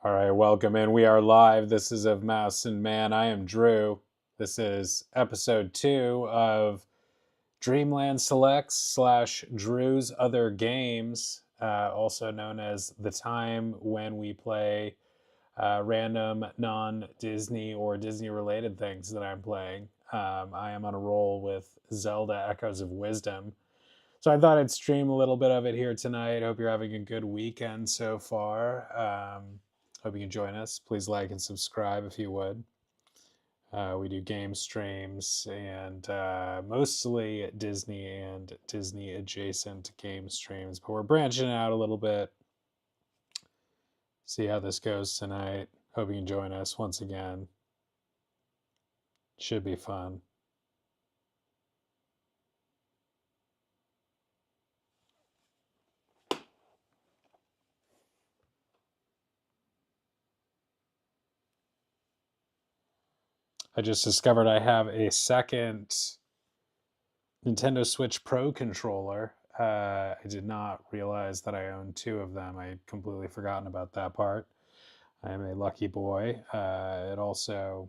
All right, welcome in. We are live. This is Of Mouse and Man. I am Drew. This is episode 2 of Dreamland Selects / Drew's Other Games, also known as the time when we play random non-Disney or Disney-related things that I'm playing. I am on a roll with Zelda Echoes of Wisdom. So I thought I'd stream a little bit of it here tonight. Hope you're having a good weekend so far. Hope you can join us. Please like and subscribe if you would. We do game streams and mostly Disney and Disney adjacent game streams, but we're branching out a little bit. See how this goes tonight. Hope you can join us once again. Should be fun. I just discovered I have a second Nintendo Switch Pro controller. I did not realize that I own 2 of them. I had completely forgotten about that part. I am a lucky boy. It also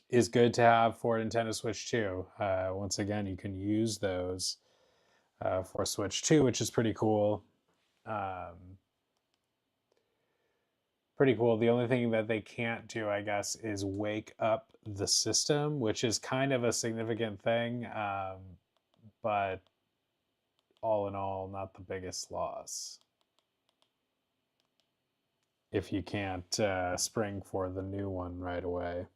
is good to have for Nintendo Switch 2. Once again, you can use those for Switch 2, which is pretty cool. Pretty cool. The only thing that they can't do, I guess, is wake up the system, which is kind of a significant thing. But all in all, not the biggest loss. If you can't spring for the new one right away.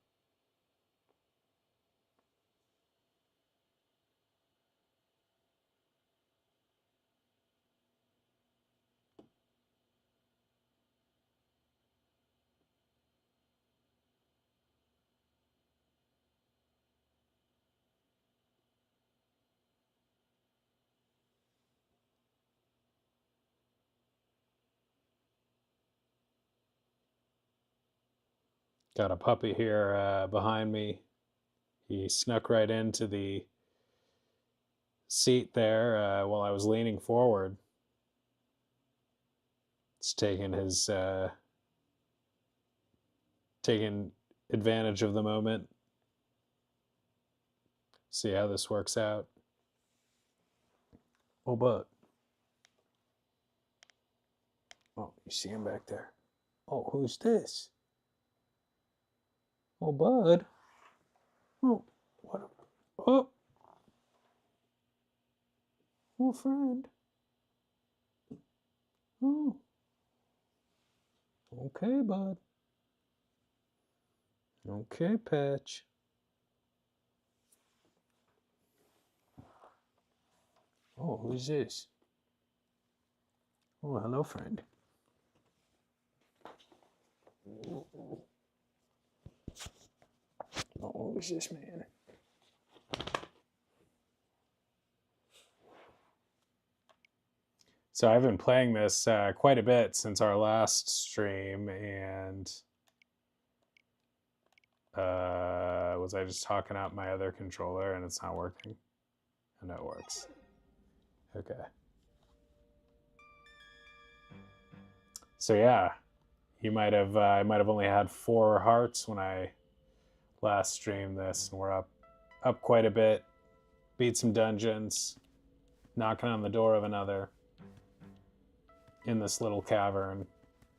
Got a puppy here behind me. He snuck right into the seat there while I was leaning forward. It's taking advantage of the moment. See how this works out. Oh, but oh, you see him back there. Oh, who's this? Oh, bud. Oh, what? Oh, oh, friend. Oh, okay, bud. Okay, Patch. Oh, who's this? Oh, hello, friend. Oh, who's this man? So I've been playing this quite a bit since our last stream, and was I just talking out my other controller and it's not working? I know it works. Okay. So yeah, I might have only had 4 hearts when I last streamed this, and we're up quite a bit. Beat some dungeons, knocking on the door of another in this little cavern.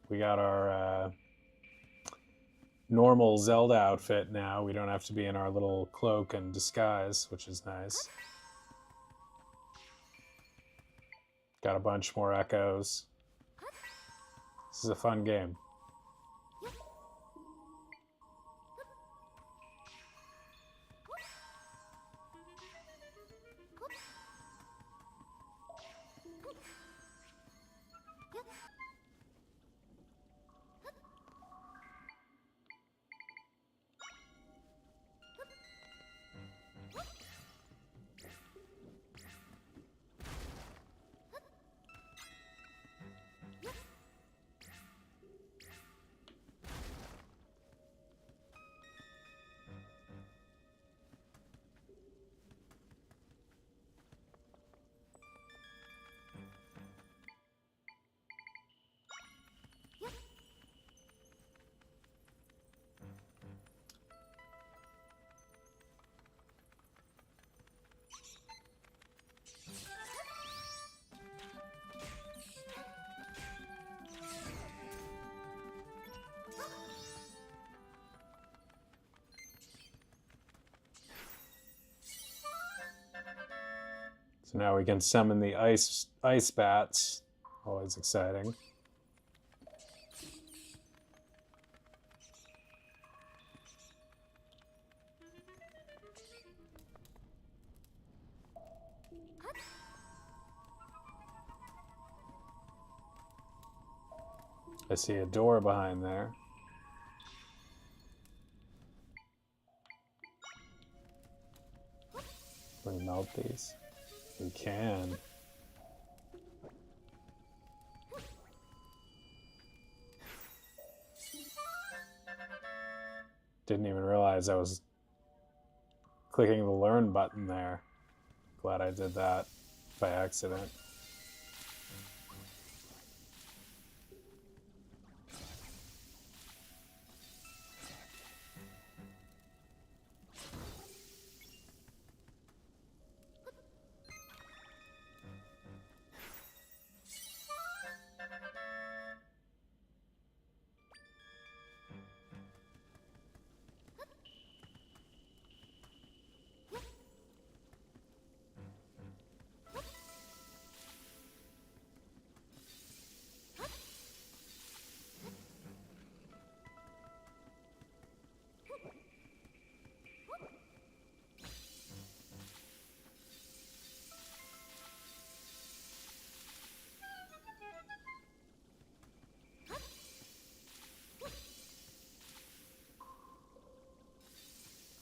We got our normal Zelda outfit now. We don't have to be in our little cloak and disguise, which is nice. Got a bunch more echoes. This is a fun game. So now we can summon the ice bats. Always exciting. I see a door behind there. Can we melt these? We can. Didn't even realize I was clicking the learn button there. Glad I did that by accident.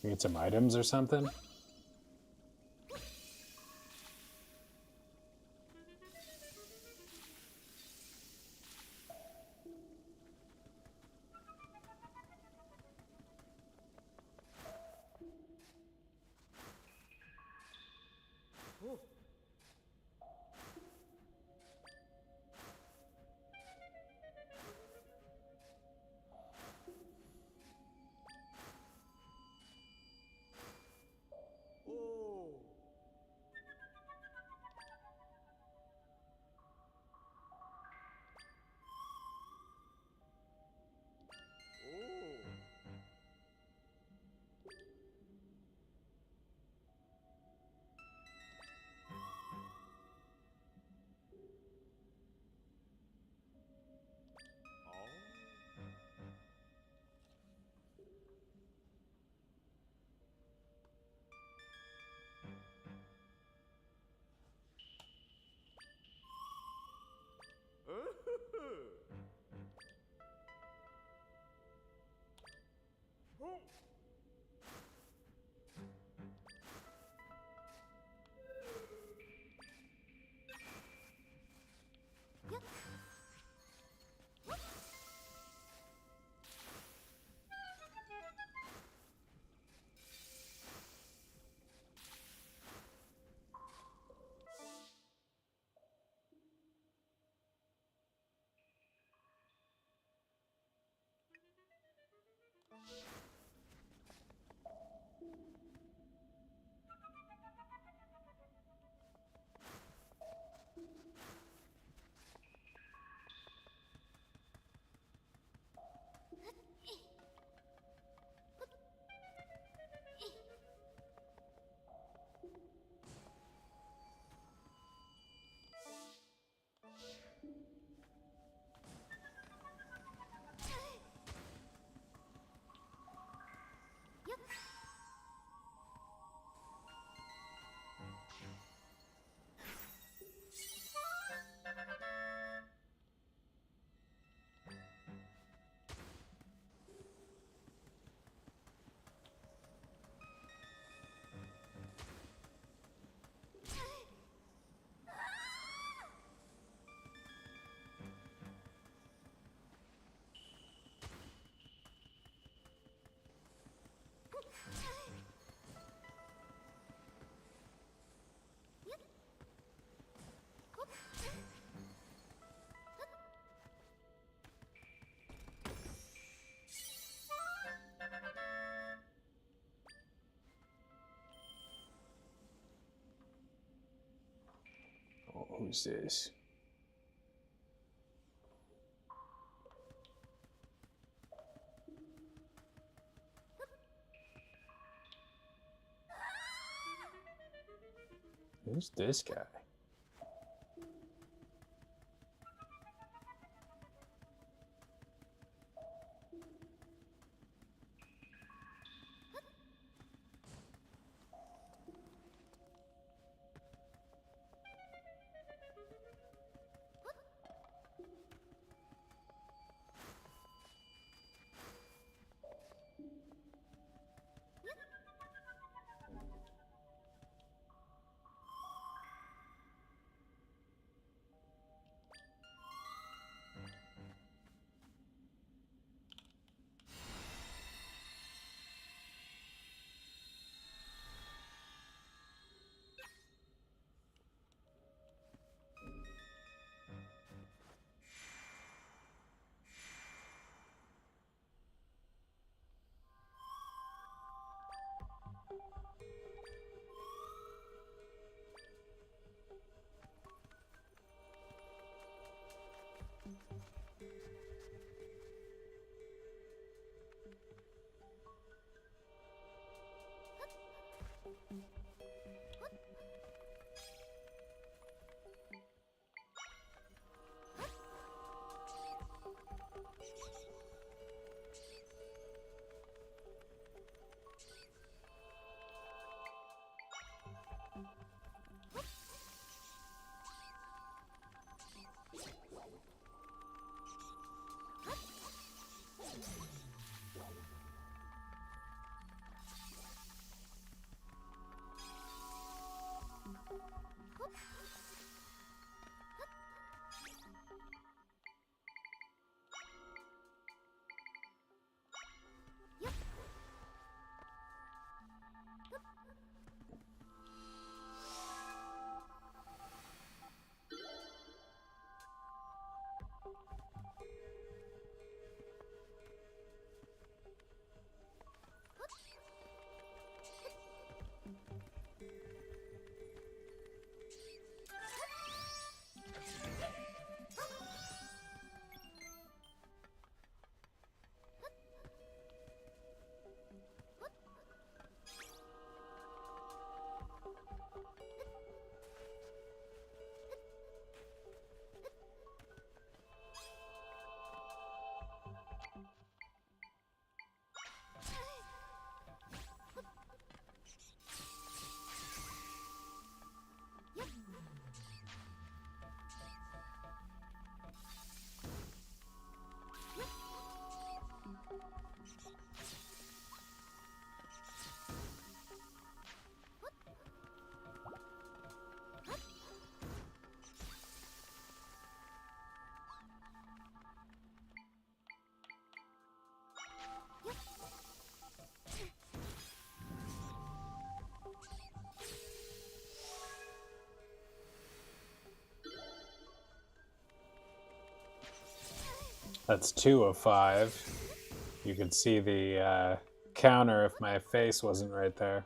Need some items or something? Oh, who's this? Who's this guy? That's 2 of 5. You could see the counter if my face wasn't right there.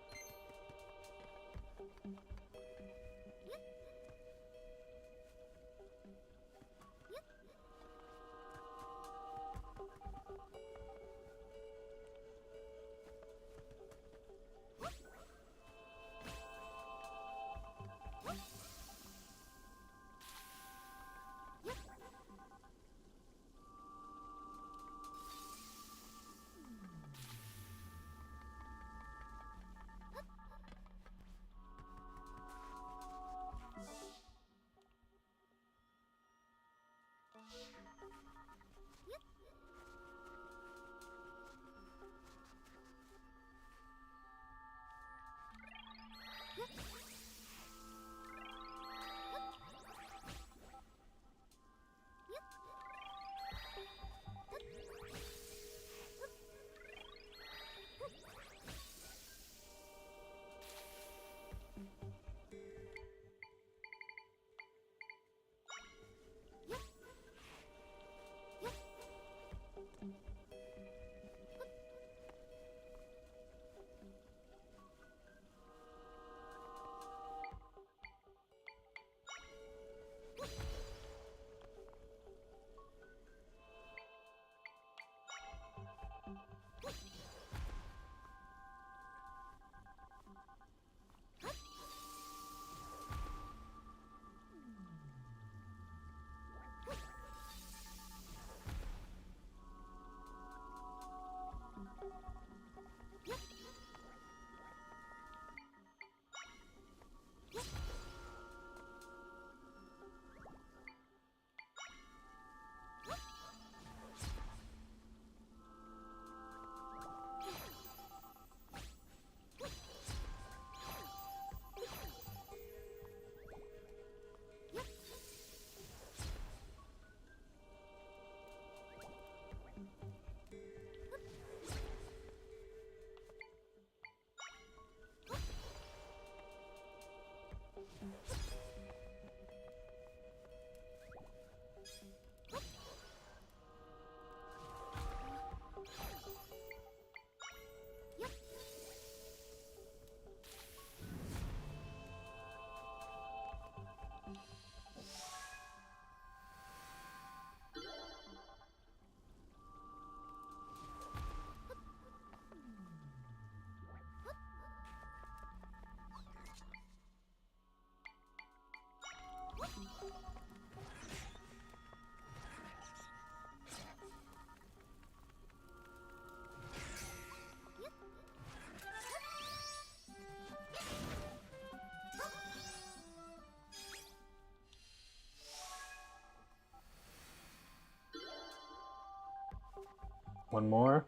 One more.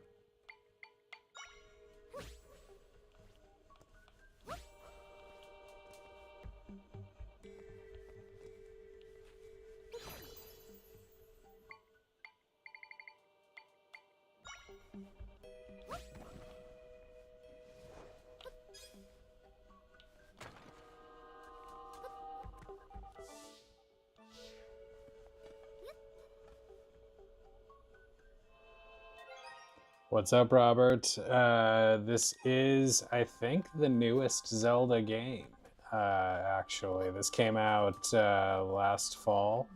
What's up, Robert? This is, I think, the newest Zelda game. Actually, this came out last fall.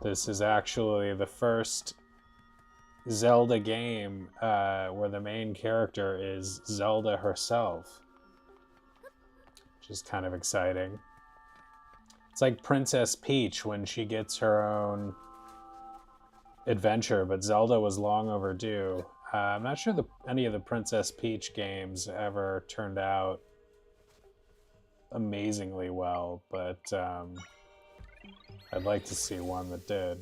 This is actually the first Zelda game where the main character is Zelda herself, which is kind of exciting. It's like Princess Peach when she gets her own adventure, but Zelda was long overdue. I'm not sure any of the Princess Peach games ever turned out amazingly well, but I'd like to see one that did.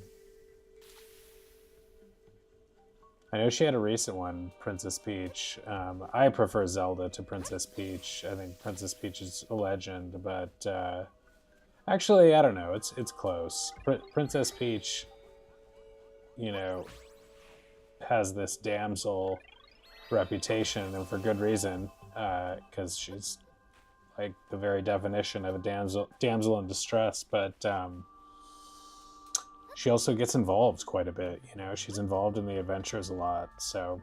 I know she had a recent one, Princess Peach. I prefer Zelda to Princess Peach. I think Princess Peach is a legend, but actually, I don't know. It's close. Princess Peach, you know, has this damsel reputation, and for good reason, because she's like the very definition of a damsel in distress. But she also gets involved quite a bit. You know, she's involved in the adventures a lot. So.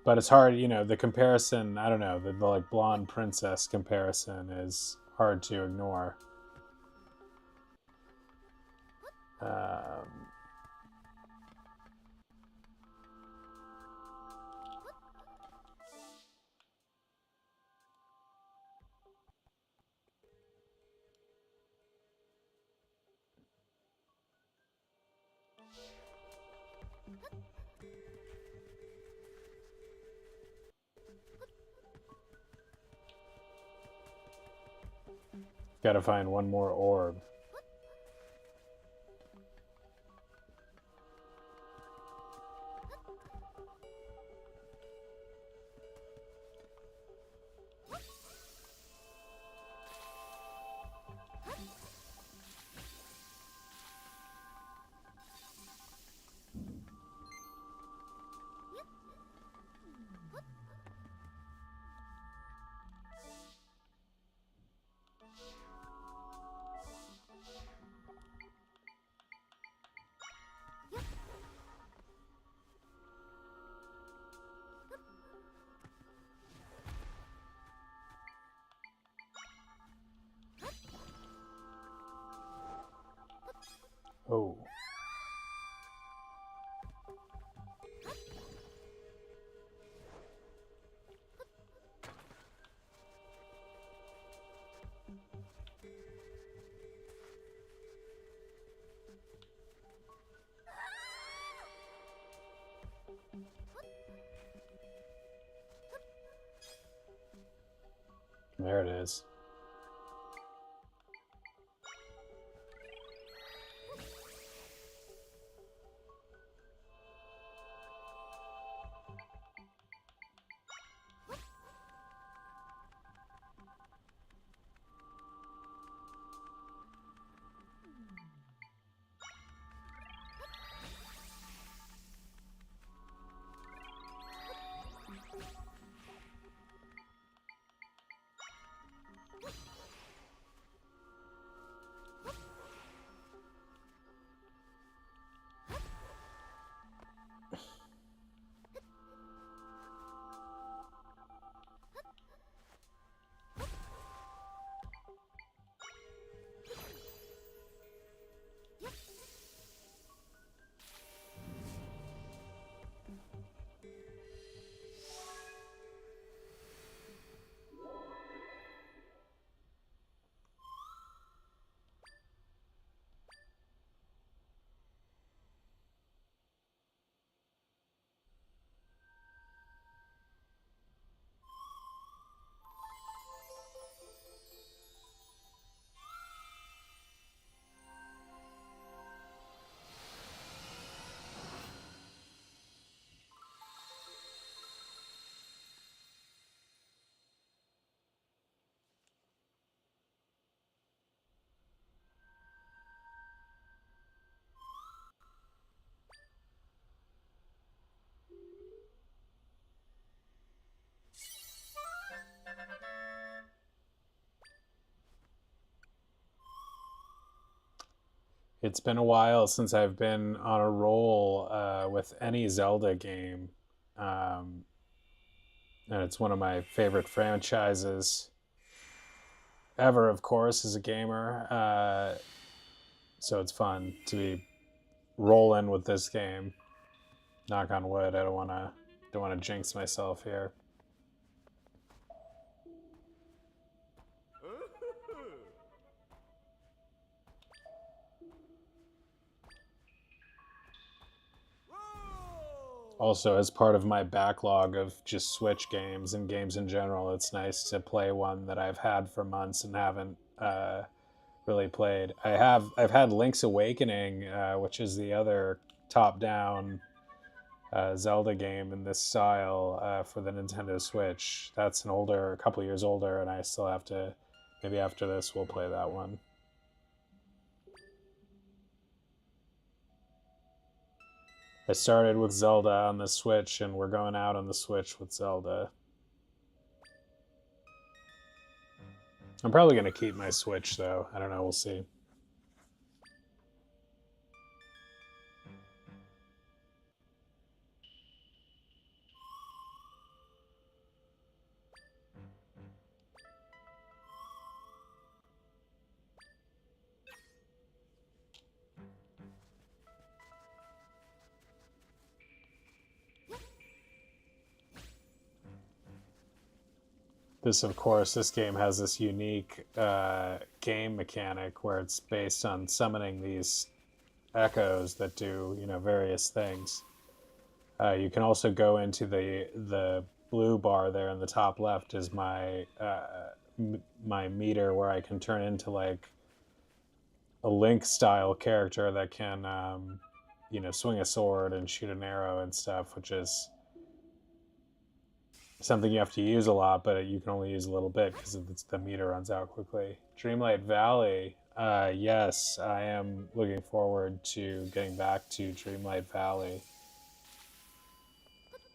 But it's hard, you know, the comparison, I don't know, the like blonde princess comparison is hard to ignore. Gotta find one more orb. Oh. There it is. It's been a while since I've been on a roll with any Zelda game. Um, and it's one of my favorite franchises ever, of course, as a gamer. So it's fun to be rolling with this game. Knock on wood. I don't want to jinx myself here. Also, as part of my backlog of just Switch games and games in general, it's nice to play one that I've had for months and haven't really played. I've had Link's Awakening, which is the other top-down Zelda game in this style for the Nintendo Switch. That's a couple years older, and I still have to. Maybe after this, we'll play that one. I started with Zelda on the Switch, and we're going out on the Switch with Zelda. I'm probably going to keep my Switch, though. I don't know. We'll see. This game has this unique game mechanic where it's based on summoning these echoes that do, various things. You can also go into the blue bar there in the top left is my meter where I can turn into like a Link style character that can, swing a sword and shoot an arrow and stuff, which is something you have to use a lot, but you can only use a little bit because the meter runs out quickly. Dreamlight Valley. Yes, I am looking forward to getting back to Dreamlight Valley.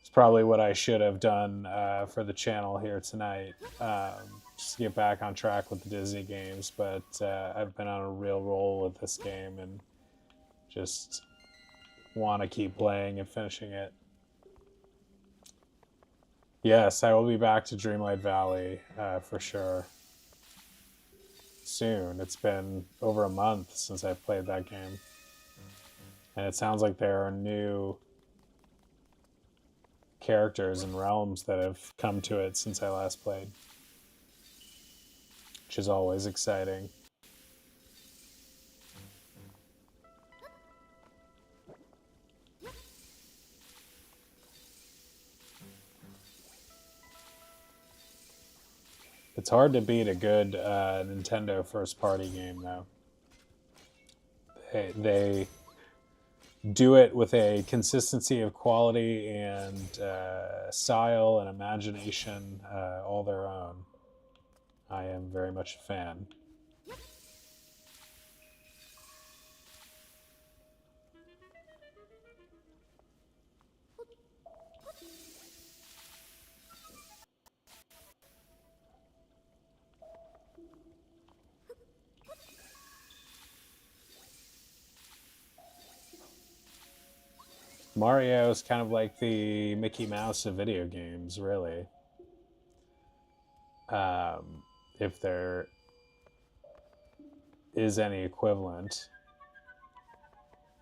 It's probably what I should have done for the channel here tonight, just to get back on track with the Disney games. But I've been on a real roll with this game and just want to keep playing and finishing it. Yes, I will be back to Dreamlight Valley for sure soon. It's been over a month since I've played that game. And it sounds like there are new characters and realms that have come to it since I last played, which is always exciting. It's hard to beat a good Nintendo first-party game, though. They do it with a consistency of quality and style and imagination all their own. I am very much a fan. Mario is kind of like the Mickey Mouse of video games, really. If there is any equivalent.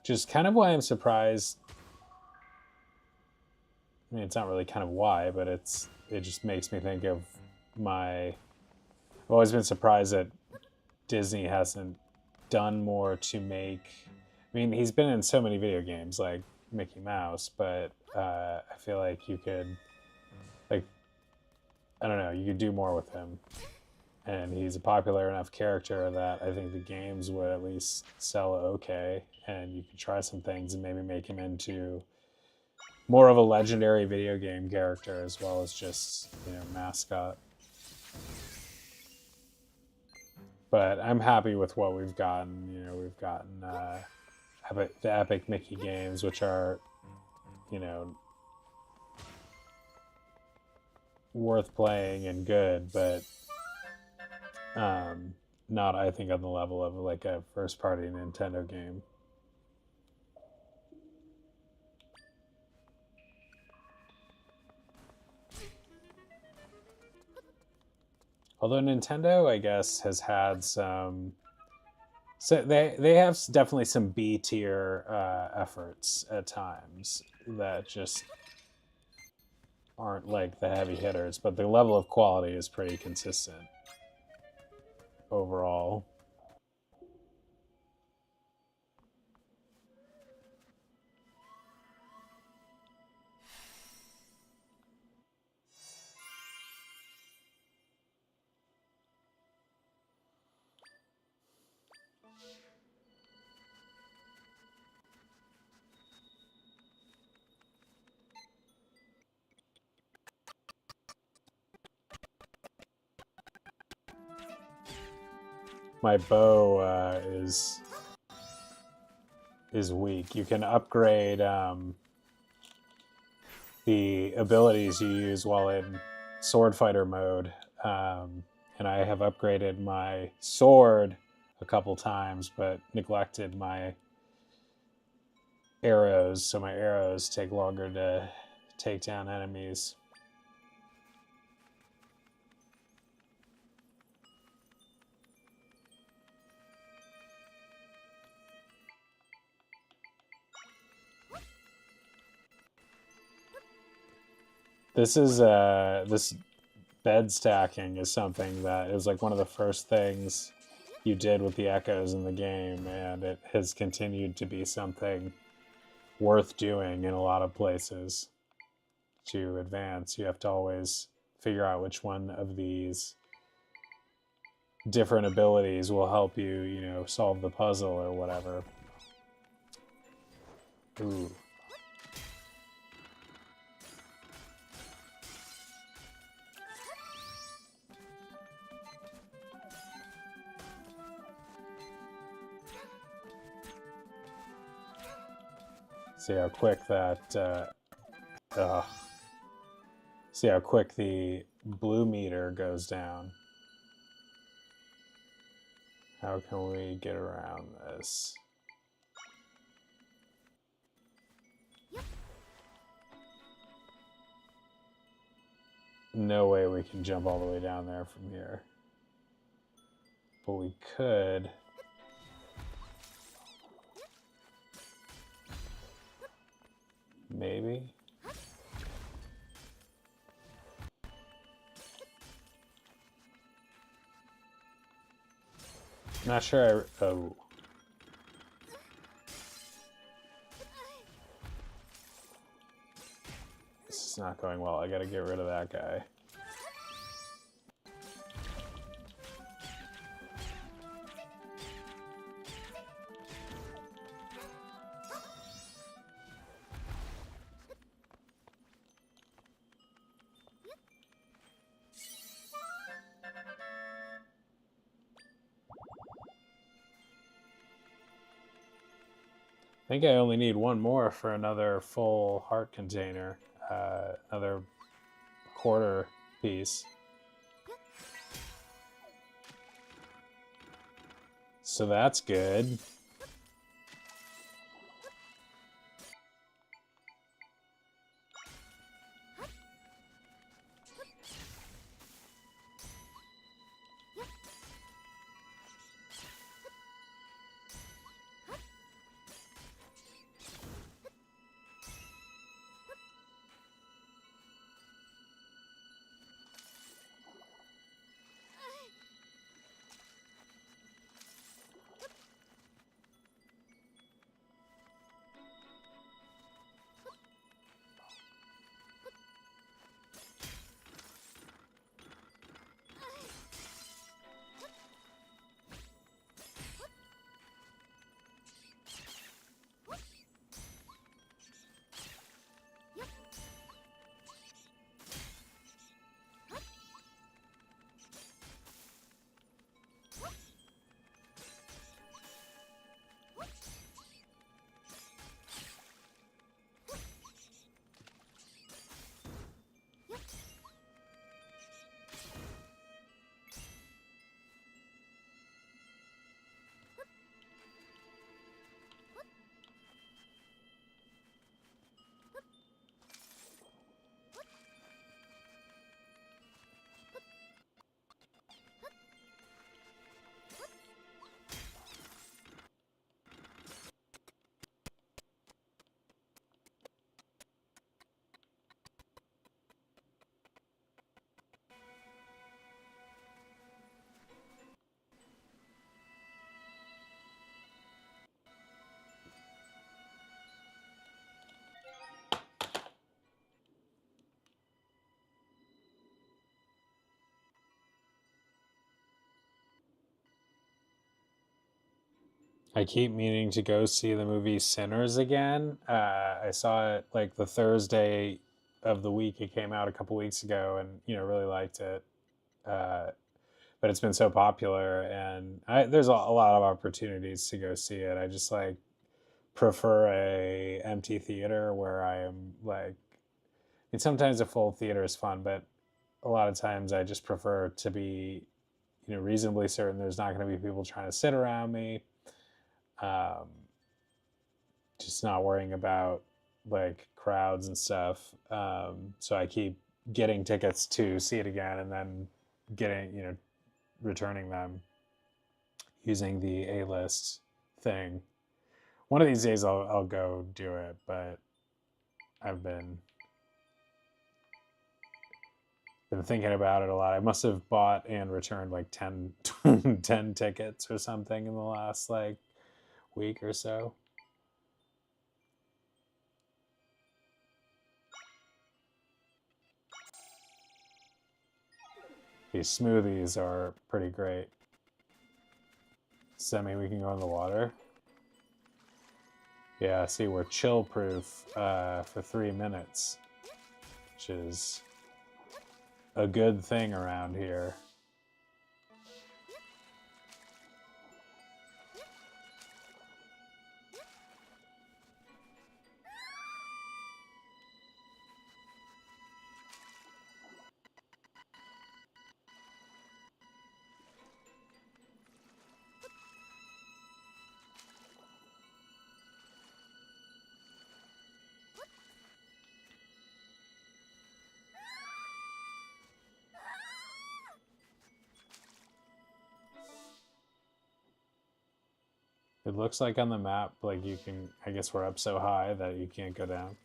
Which is kind of why I'm surprised. I mean, it's not really kind of why, but it just makes me think of I've always been surprised that Disney hasn't done more to make. I mean, he's been in so many video games like Mickey Mouse, but I feel like you could, like, I don't know, you could do more with him. And he's a popular enough character that I think the games would at least sell okay, and you could try some things and maybe make him into more of a legendary video game character as well as just, mascot. But I'm happy with what we've gotten. We've gotten the Epic Mickey games, which are, worth playing and good, but not, I think, on the level of like a first party Nintendo game. Although Nintendo, I guess, has had some. So they have definitely some B tier efforts at times that just aren't like the heavy hitters, but the level of quality is pretty consistent overall. My bow is weak. You can upgrade the abilities you use while in sword fighter mode, and I have upgraded my sword a couple times, but neglected my arrows, so my arrows take longer to take down enemies. This bed stacking is something that is like one of the first things you did with the echoes in the game, and it has continued to be something worth doing in a lot of places. To advance, you have to always figure out which one of these different abilities will help you, solve the puzzle or whatever. Ooh. See how quick that. See how quick the blue meter goes down. How can we get around this? No way we can jump all the way down there from here. But we could. Maybe. Not sure. Oh. This is not going well. I gotta get rid of that guy. I think I only need one more for another full heart container. Another quarter piece. So that's good. I keep meaning to go see the movie Sinners again. I saw it like the Thursday of the week it came out a couple weeks ago, and really liked it. Uh, but it's been so popular, and there's a lot of opportunities to go see it. I just like prefer a empty theater where I am like. I mean, sometimes a full theater is fun, but a lot of times I just prefer to be, reasonably certain there's not going to be people trying to sit around me. Um, just not worrying about like crowds and stuff. So I keep getting tickets to see it again, and then getting, returning them using the A-list thing. One of these days I'll go do it, but I've been thinking about it a lot. I must have bought and returned like 10, 10 tickets or something in the last like week or so. These smoothies are pretty great. Does that mean we can go in the water? Yeah, see, we're chill proof for 3 minutes, which is a good thing around here. It looks like on the map, like you can, I guess we're up so high that you can't go down.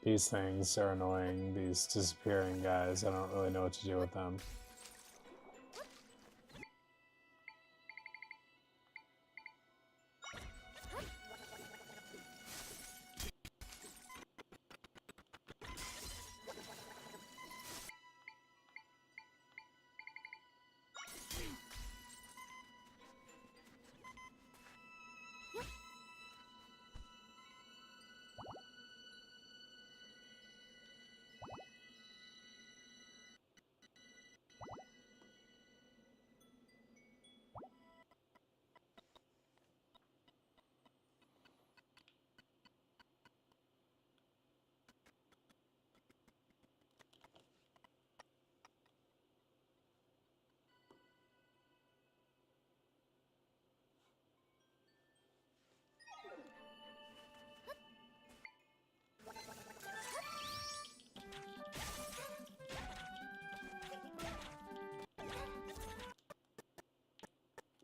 These things are annoying, these disappearing guys. I don't really know what to do with them.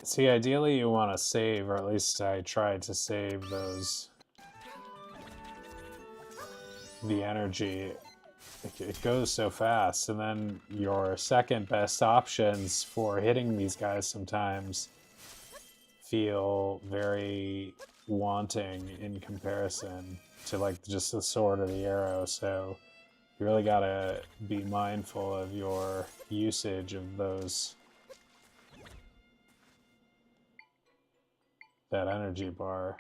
See, ideally you want to save, or at least I tried to save the energy. It goes so fast, and then your second best options for hitting these guys sometimes feel very wanting in comparison to like just the sword or the arrow. So you really gotta be mindful of your usage of that energy bar.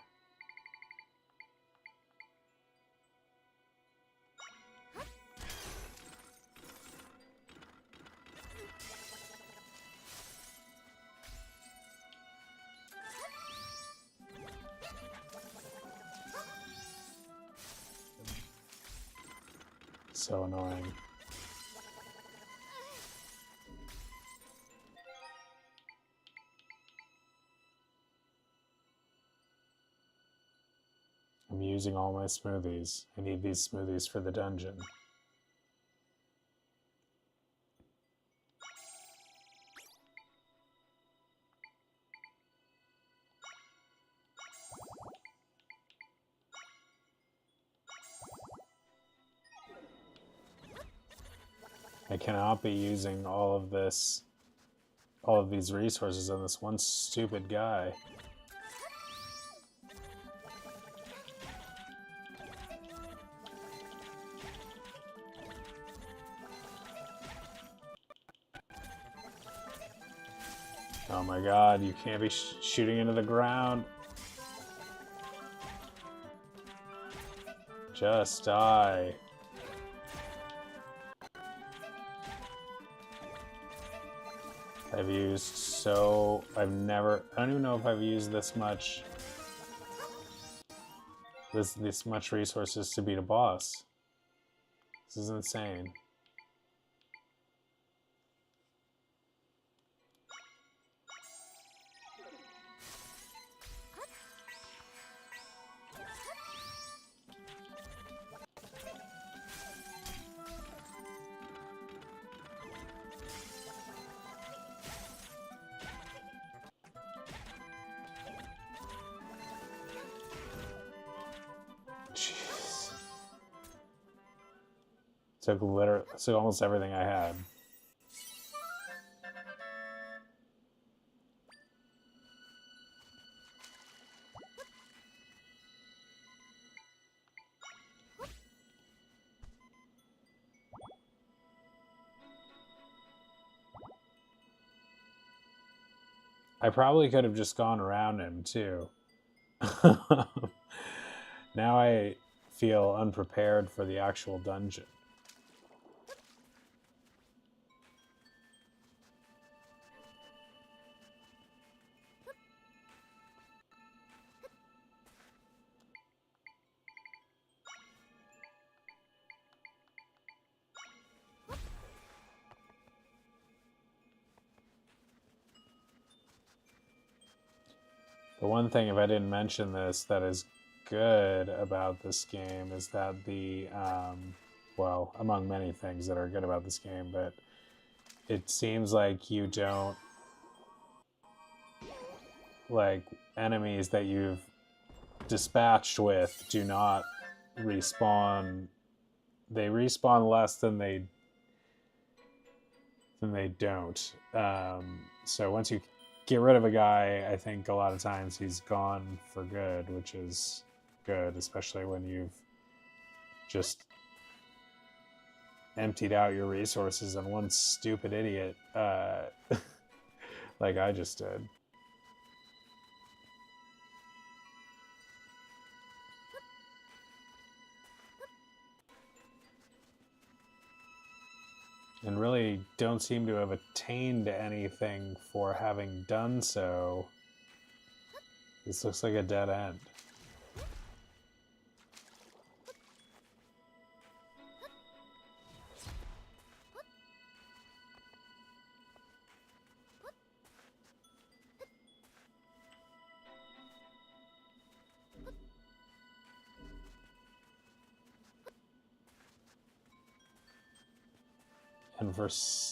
So annoying. I'm using all my smoothies. I need these smoothies for the dungeon. I cannot be using all of these resources on this one stupid guy. Oh my god, you can't be shooting into the ground. Just die. I don't even know if I've used this much resources to beat a boss. This is insane. Jeez. Took almost everything I had. I probably could have just gone around him too. Now I feel unprepared for the actual dungeon. The one thing, if I didn't mention this, that is good about this game is that well, among many things that are good about this game, but it seems like you don't, like, enemies that you've dispatched with do not respawn. They respawn less than they don't. So once you get rid of a guy, I think a lot of times he's gone for good, which is good, especially when you've just emptied out your resources on one stupid idiot, like I just did. And really don't seem to have attained anything for having done so. This looks like a dead end.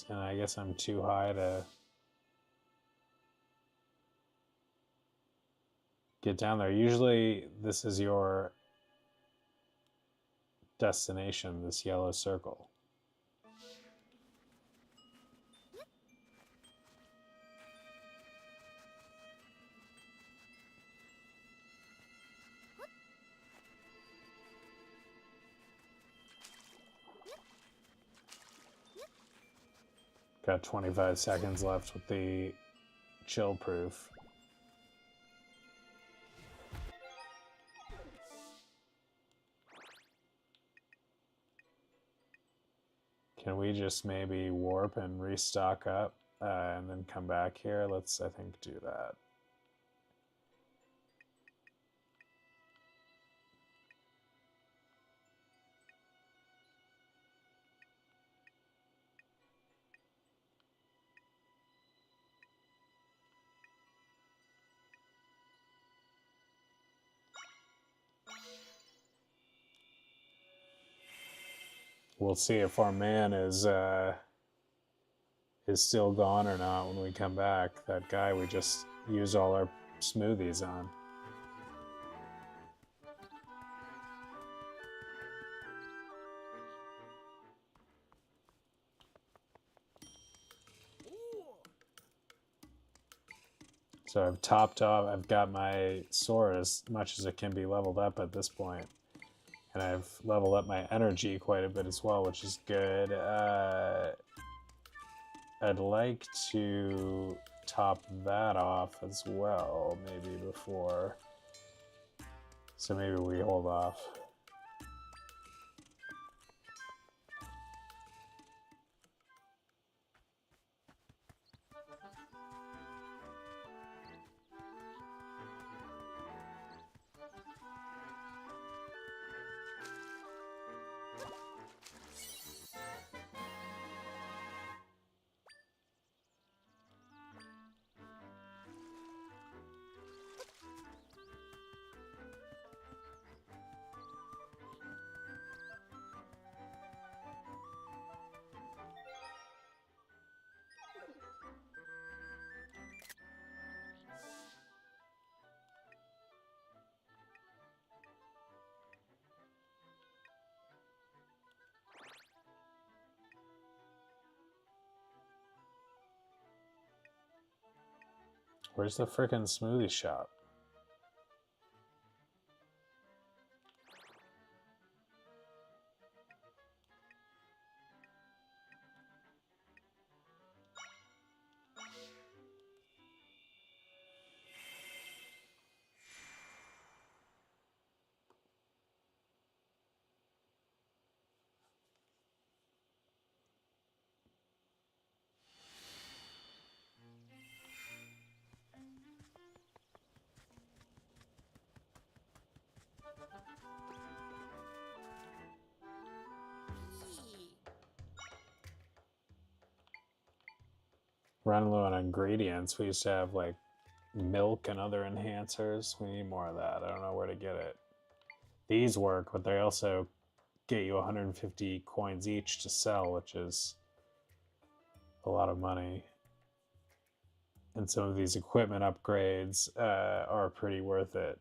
And I guess I'm too high to get down there. Usually this is your destination, this yellow circle. Got 25 seconds left with the chill proof. Can we just maybe warp and restock up and then come back here? Let's, I think, do that. We'll see if our man is still gone or not when we come back. That guy we just used all our smoothies on. So I've topped off, I've got my sword as much as it can be leveled up at this point. And I've leveled up my energy quite a bit as well, which is good. I'd like to top that off as well, maybe before. So maybe we hold off. Where's the frickin' smoothie shop? Running low on ingredients. We used to have like milk and other enhancers. We need more of that. I don't know where to get it. These work, but they also get you 150 coins each to sell, which is a lot of money. And some of these equipment upgrades are pretty worth it.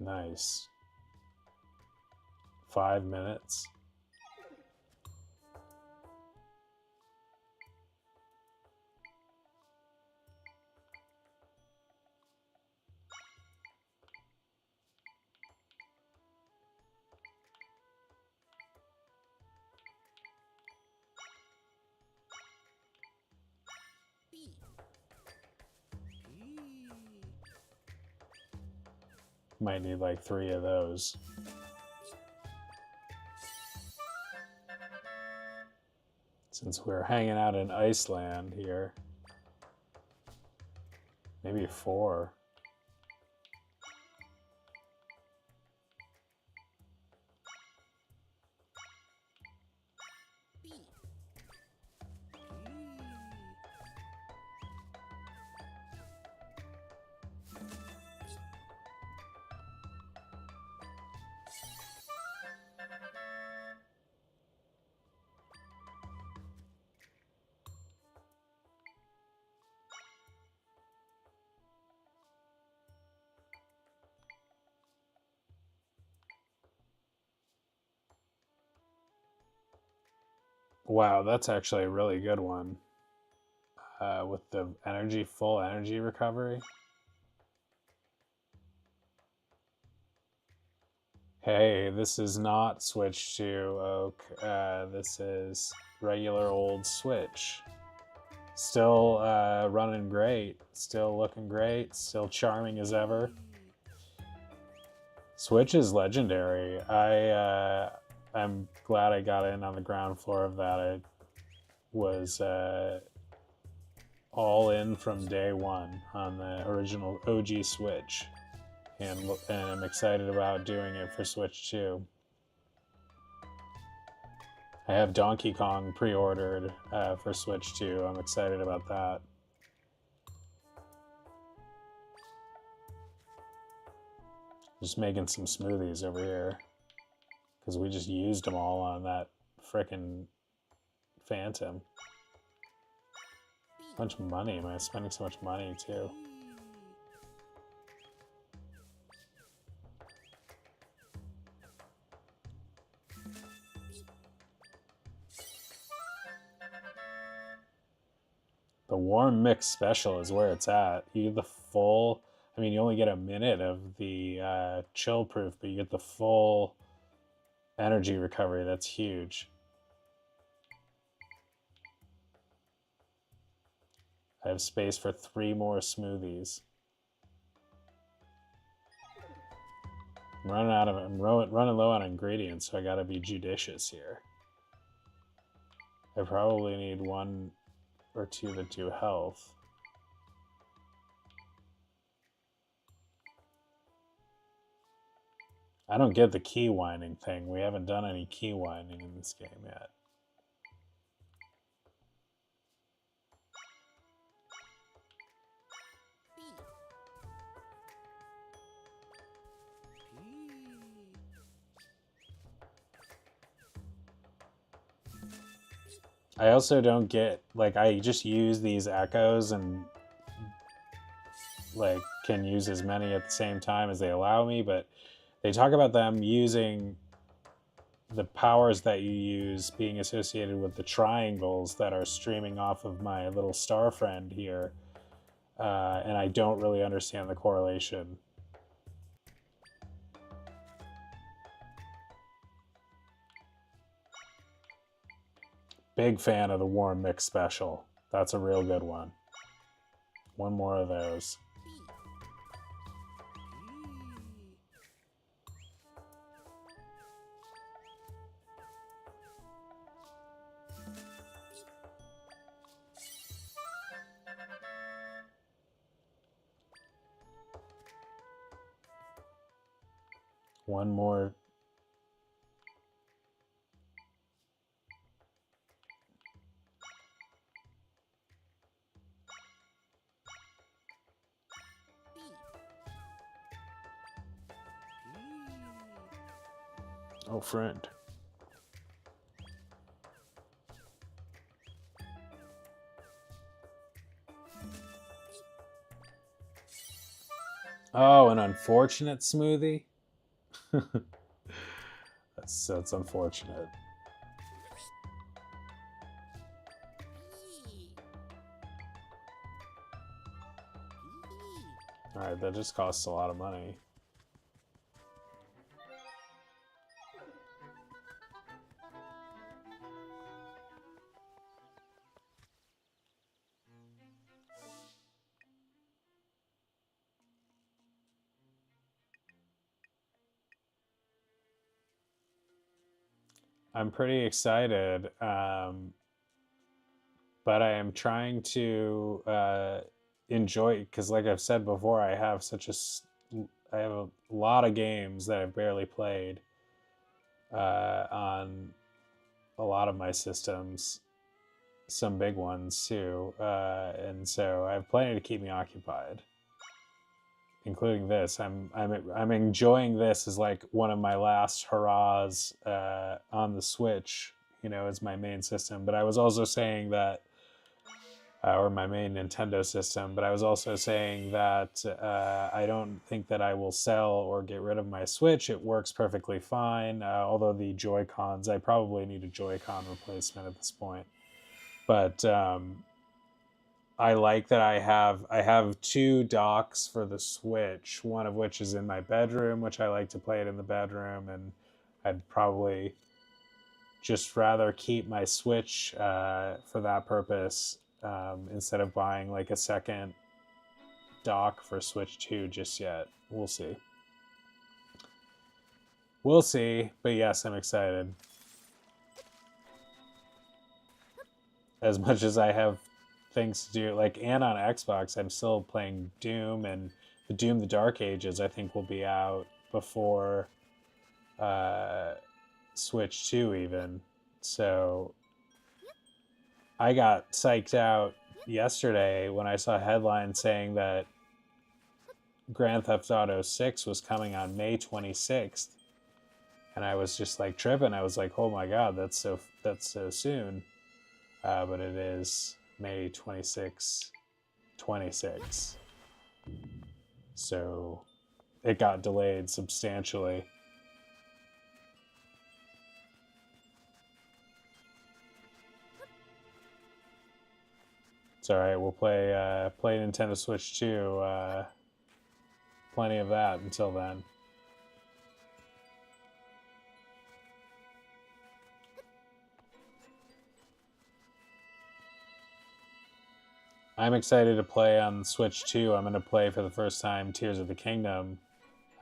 Nice. 5 minutes. Might need like 3 of those. Since we're hanging out in Iceland here. Maybe 4. Wow, that's actually a really good one. With the full energy recovery. Hey, this is not Switch to Oak. This is regular old Switch. Still running great. Still looking great. Still charming as ever. Switch is legendary. I'm glad I got in on the ground floor of that. I was all in from day one on the original OG Switch, and I'm excited about doing it for Switch 2. I have Donkey Kong pre-ordered for Switch 2. I'm excited about that. Just making some smoothies over here because we just used them all on that frickin' Phantom. So much money. Am I spending so much money too? The warm mix special is where it's at. You get the full. I mean, you only get a minute of the chill proof, but you get the full energy recovery. That's huge. I have space for 3 more smoothies. I'm running out of. I'm running low on ingredients, so I got to be judicious here. I probably need 1 or 2 that do health. I don't get the key winding thing. We haven't done any key winding in this game yet. I also don't get, like, I just use these echoes and like can use as many at the same time as they allow me, but they talk about them using the powers that you use being associated with the triangles that are streaming off of my little star friend here, and I don't really understand the correlation. Big fan of the warm mix special. That's a real good one. 1 more of those. One more. Oh, friend. Oh, an unfortunate smoothie? That's unfortunate. Alright, that just costs a lot of money. I'm pretty excited, but I am trying to enjoy, because like I've said before, I have I have a lot of games that I've barely played on a lot of my systems, some big ones too, and so I have plenty to keep me occupied, including this. I'm enjoying this as like one of my last hurrahs on the Switch, as my main system. But I was also saying that or my main Nintendo system. But I was also saying that I don't think that I will sell or get rid of my Switch. It works perfectly fine. Although the Joy-Cons, I probably need a Joy-Con replacement at this point. But I like that I have two docks for the Switch, one of which is in my bedroom, which I like to play it in the bedroom, and I'd probably just rather keep my Switch for that purpose instead of buying like a second dock for Switch 2 just yet. We'll see. We'll see, but yes, I'm excited. As much as I have things to do, like, and on Xbox, I'm still playing Doom, and the Doom the Dark Ages, I think, will be out before Switch 2 even. So I got psyched out yesterday when I saw a headline saying that Grand Theft Auto 6 was coming on May 26th. And I was just like tripping. I was like, "Oh my god, that's so soon." But it is May 26, 26. So it got delayed substantially. It's all right. We'll play Nintendo Switch 2. Plenty of that until then. I'm excited to play on Switch 2. I'm going to play for the first time Tears of the Kingdom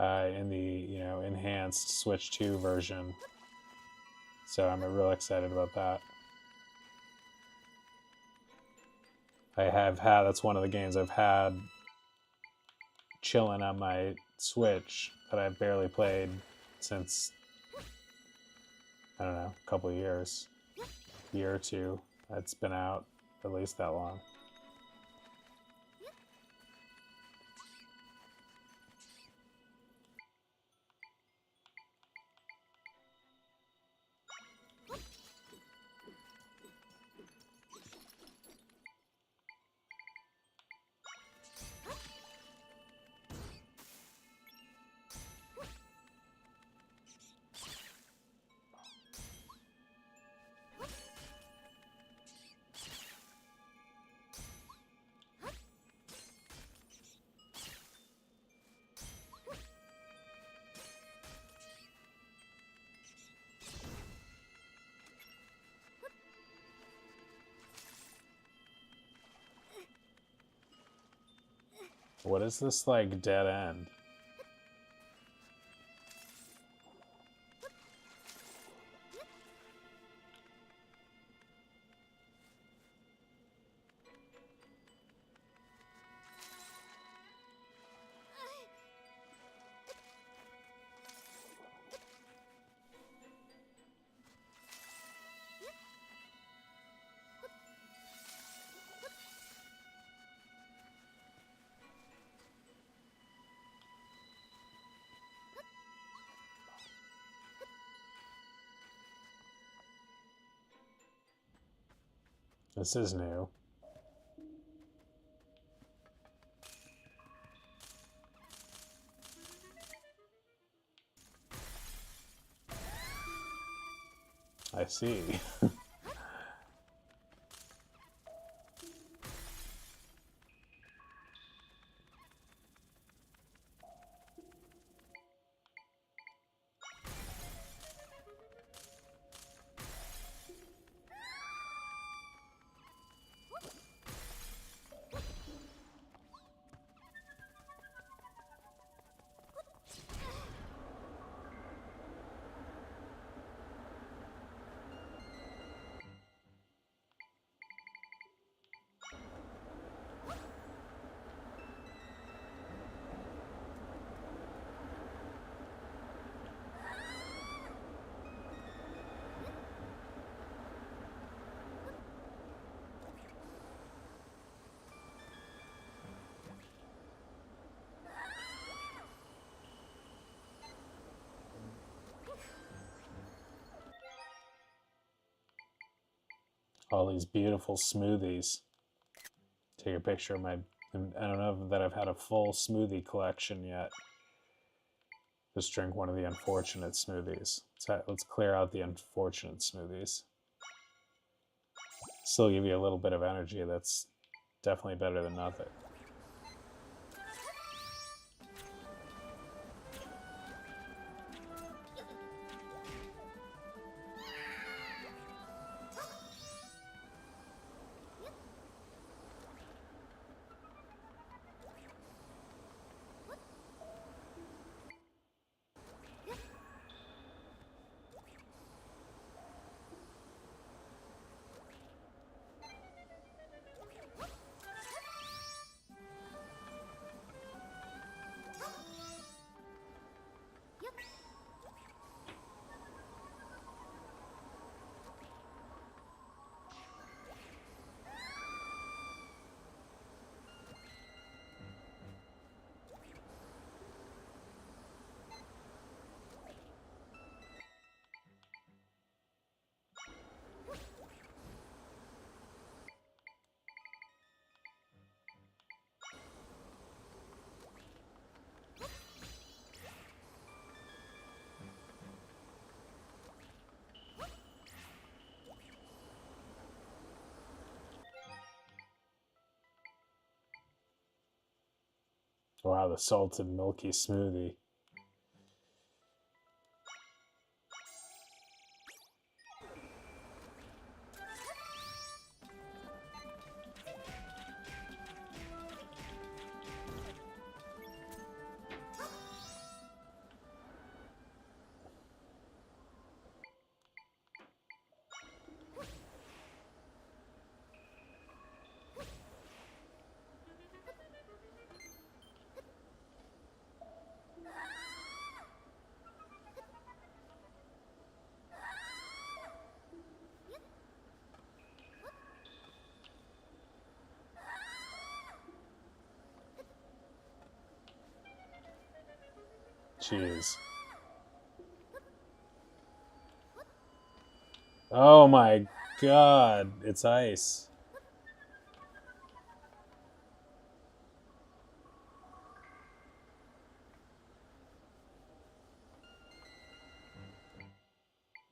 in the enhanced Switch 2 version. So I'm real excited about that. That's one of the games I've had chilling on my Switch that I've barely played since, I don't know, a couple of years, year or two. It's been out at least that long. What is this, like, dead end? This is new. I see. All these beautiful smoothies. take a picture of my... I don't know that I've had a full smoothie collection yet. Just drink one of the unfortunate smoothies. Let's clear out the unfortunate smoothies. Still give you a little bit of energy. That's definitely better than nothing. Wow, the salted milky smoothie. Jeez. Oh my god, it's ice.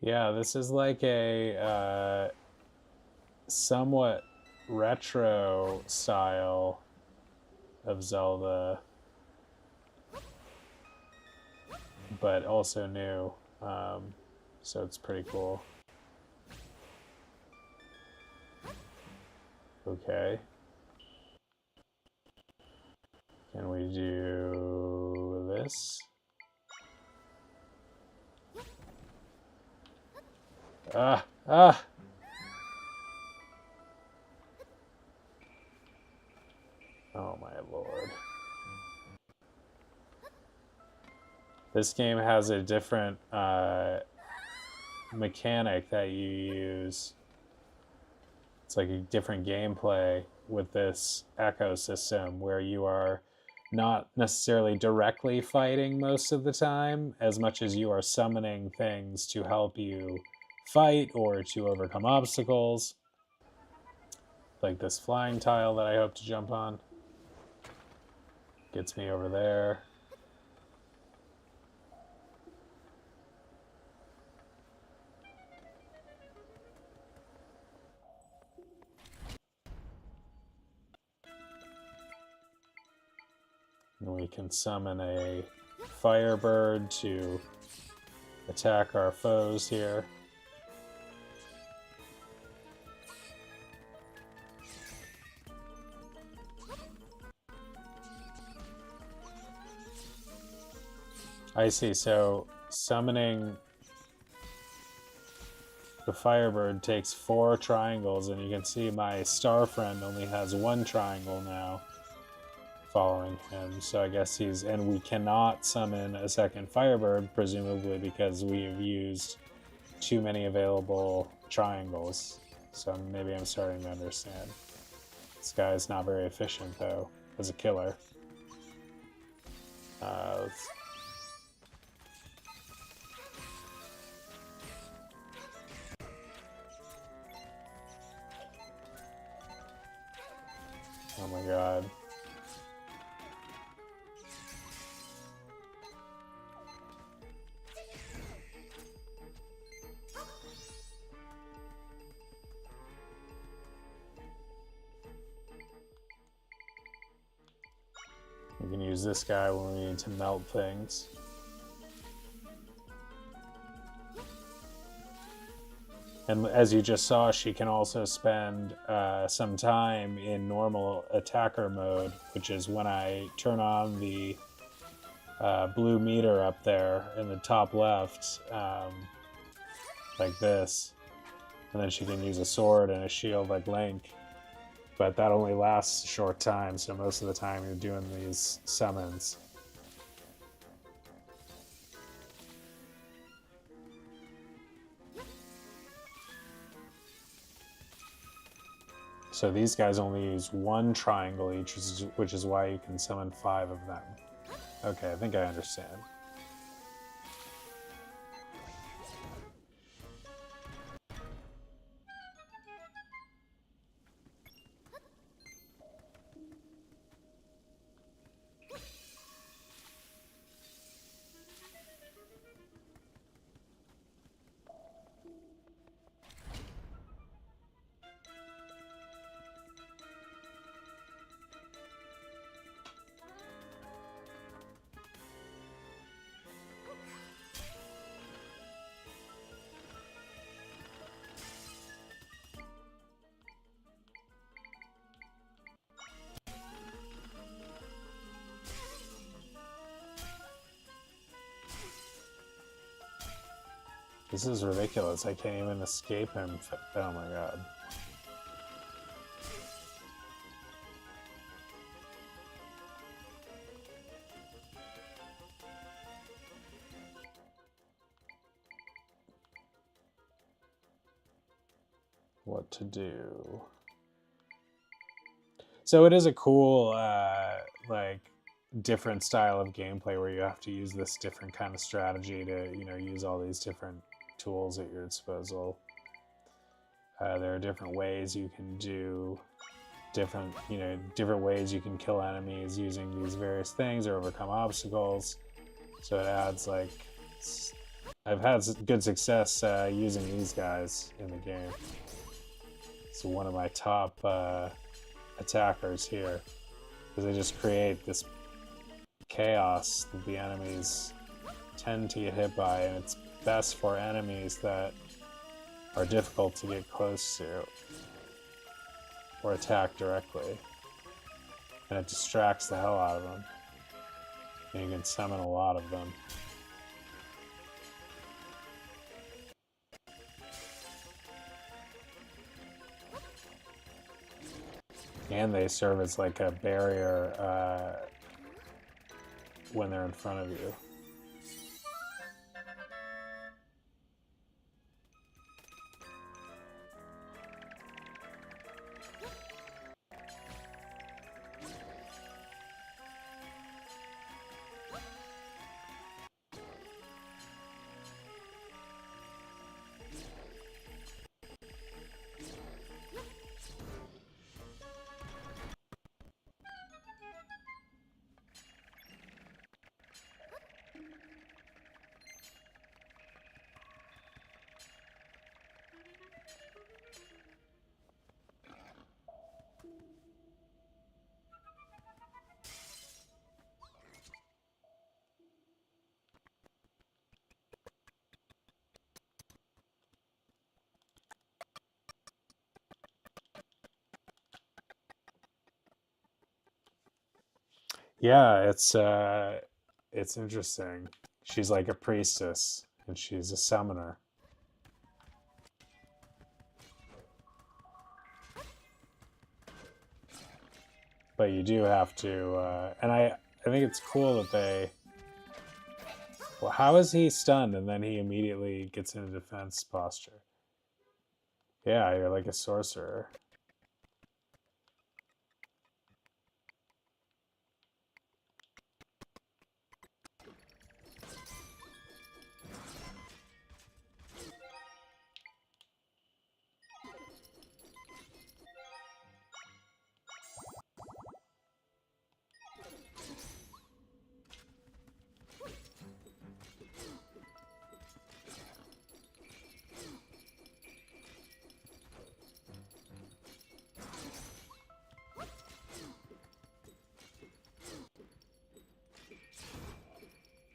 Yeah, this is like a somewhat retro style of Zelda, but also new. So it's pretty cool. Okay. Can we do this? Ah! Ah! Oh my lord. This game has a different mechanic that you use. It's like a different gameplay with this echo system where you are not necessarily directly fighting most of the time as much as you are summoning things to help you fight or to overcome obstacles. Like this flying tile that I hope to jump on. Gets me over there. And we can summon a firebird to attack our foes here. I see, so summoning the firebird takes 4 triangles, and you can see my star friend only has 1 triangle now following him. So I guess he's... And we cannot summon a second firebird, presumably because we have used too many available triangles. So maybe I'm starting to understand. This guy is not very efficient, though, as a killer. Let's... Oh my god. We can use this guy when we need to melt things. And as you just saw, she can also spend some time in normal attacker mode, which is when I turn on the blue meter up there in the top left, like this. And then she can use a sword and a shield like Link. But that only lasts a short time, so most of the time you're doing these summons. So these guys only use one triangle each, which is why you can summon 5 of them. Okay, I think I understand. This is ridiculous. I can't even escape him. Oh my god. What to do? So it is a cool, like, different style of gameplay where you have to use this different kind of strategy to, use all these different tools at your disposal. There are different ways you can do different ways you can kill enemies using these various things or overcome obstacles. So it adds, like, I've had good success using these guys in the game. It's one of my top attackers here, because they just create this chaos that the enemies tend to get hit by, and it's best for enemies that are difficult to get close to or attack directly, and it distracts the hell out of them, and you can summon a lot of them. And they serve as like a barrier when they're in front of you. Yeah, it's interesting. She's like a priestess, and she's a summoner. But you do have to, and I think it's cool that they. Well, how is he stunned and then he immediately gets into defense posture? Yeah, you're like a sorcerer.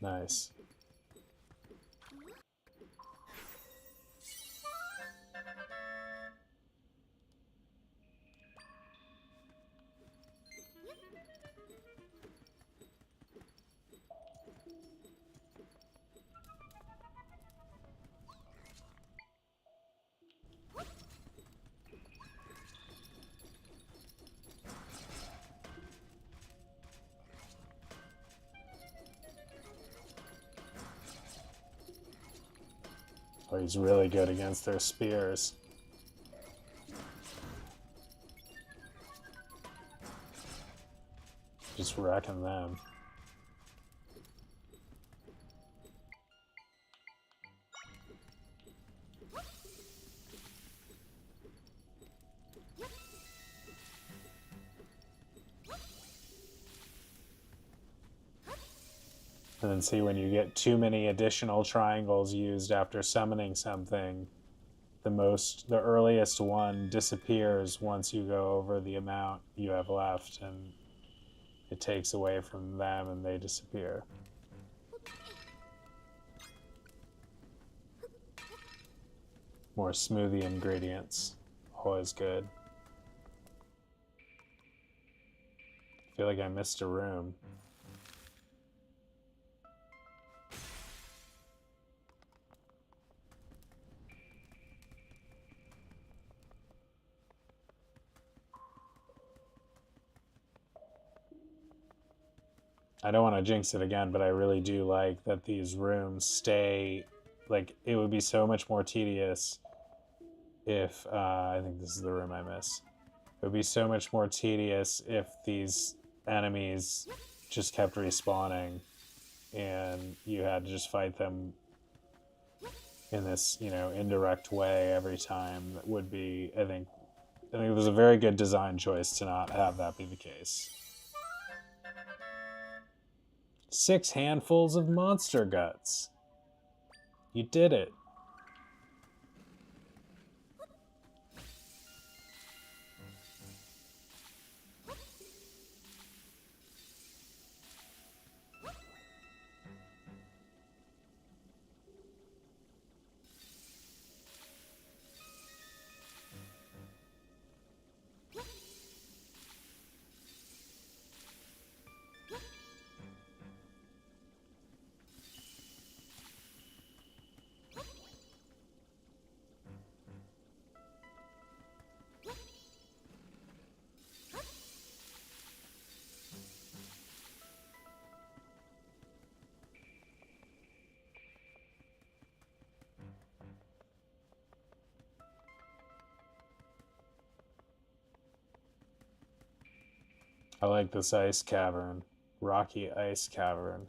Nice. Oh, he's really good against their spears. Just wrecking them. And then see, when you get too many additional triangles used after summoning something, the earliest one disappears once you go over the amount you have left, and it takes away from them and they disappear. More smoothie ingredients. Always good. I feel like I missed a room. I don't want to jinx it again, but I really do like that these rooms stay. Like, it would be so much more tedious if I think this is the room I miss. It would be so much more tedious if these enemies just kept respawning and you had to just fight them in this, you know, indirect way every time. That would be, I think it was a very good design choice to not have that be the case. 6 handfuls of monster guts. You did it. I like this ice cavern. Rocky ice cavern.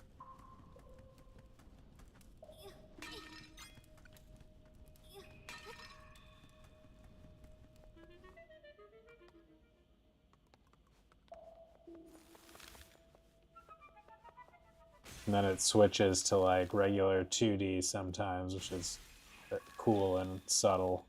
And then it switches to like regular 2D sometimes, which is cool and subtle.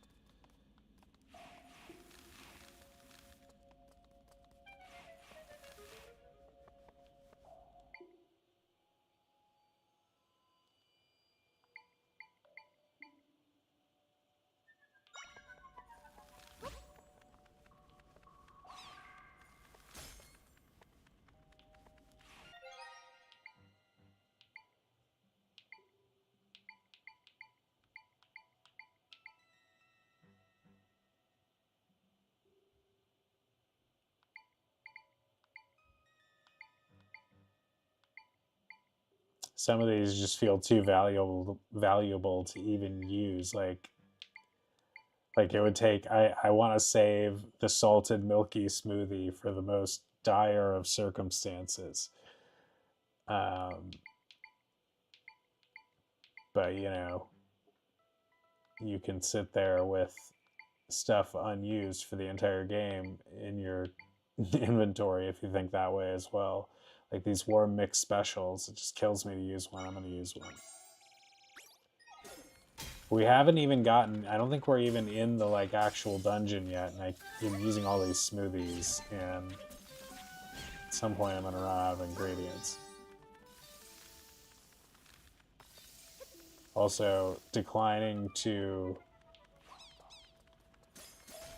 Some of these just feel too valuable to even use. Like it would take. I want to save the salted milky smoothie for the most dire of circumstances. But you know, you can sit there with stuff unused for the entire game in your inventory if you think that way as well. Like these warm mix specials, it just kills me to use one. I'm going to use one. We haven't even gotten, I don't think we're even in the like actual dungeon yet, and I'm using all these smoothies, and at some point I'm going to run out of ingredients. Also, declining to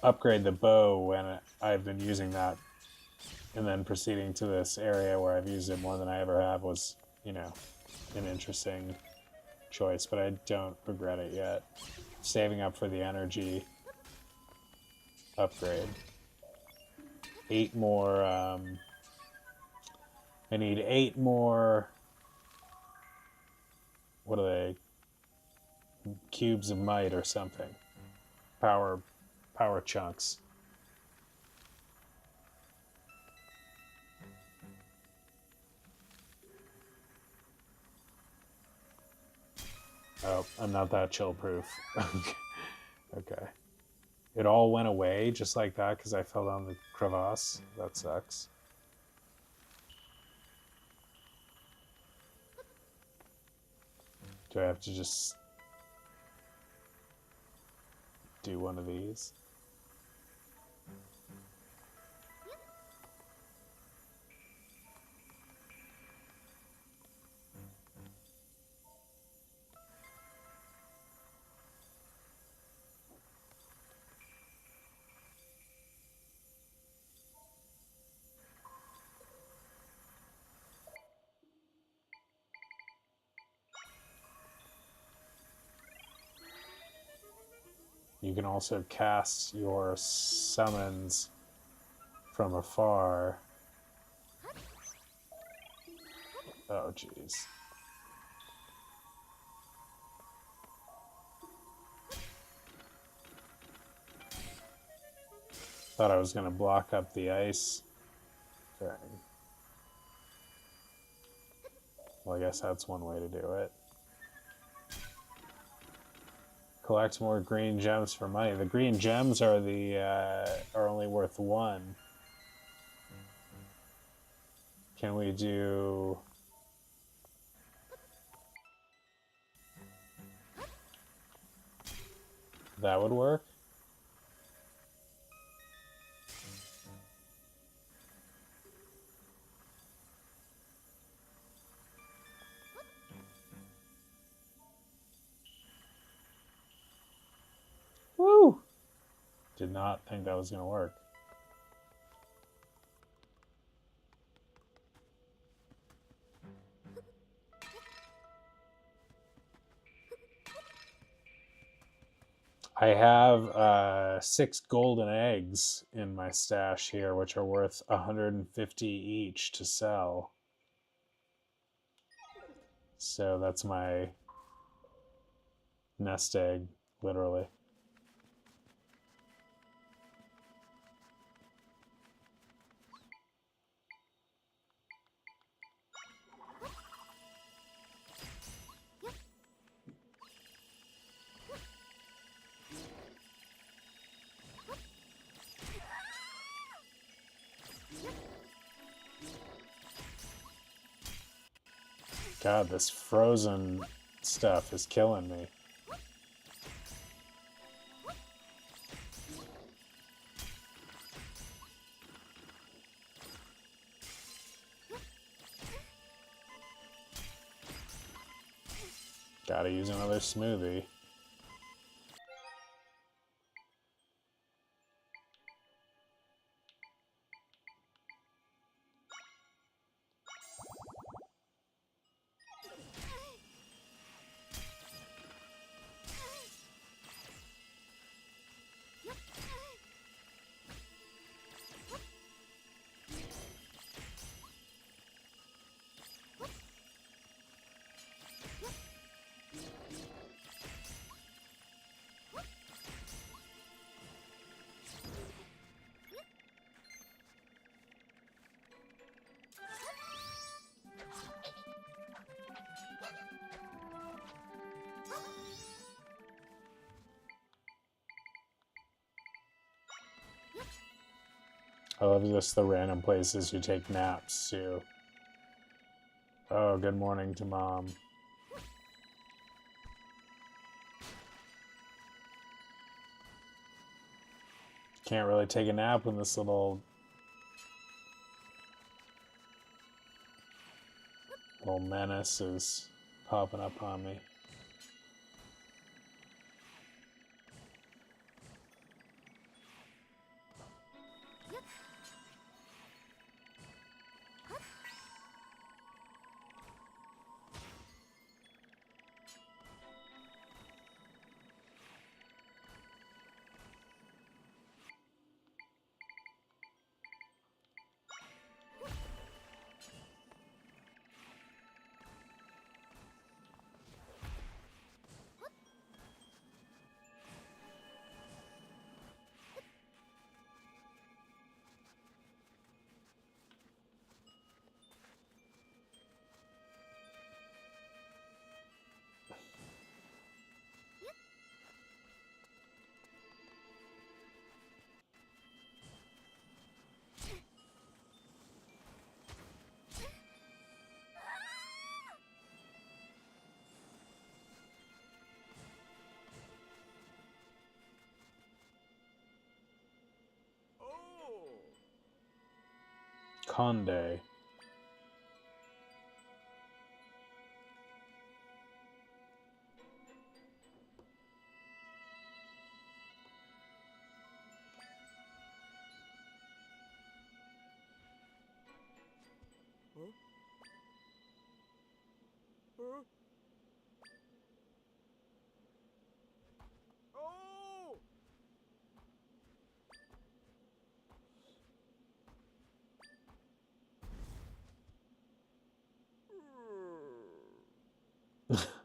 upgrade the bow when I've been using that, and then proceeding to this area where I've used it more than I ever have was, you know, an interesting choice, but I don't regret it yet. Saving up for the energy upgrade. 8 more, I need 8 more, what are they, cubes of might or something. Power chunks. Oh, I'm not that chill proof. Okay. It all went away just like that because I fell down the crevasse. That sucks. Do I have to just do one of these? You can also cast your summons from afar. Oh, jeez. Thought I was going to block up the ice thing. Well, I guess that's one way to do it. Collect more green gems for money. The green gems are are only worth 1. Can we do... That would work? Woo! Did not think that was going to work. I have 6 golden eggs in my stash here, which are worth 150 each to sell. So that's my nest egg, literally. God, this frozen stuff is killing me. Gotta use another smoothie. I love just the random places you take naps too. Oh, good morning to Mom. Can't really take a nap when this little menace is popping up on me. Conde.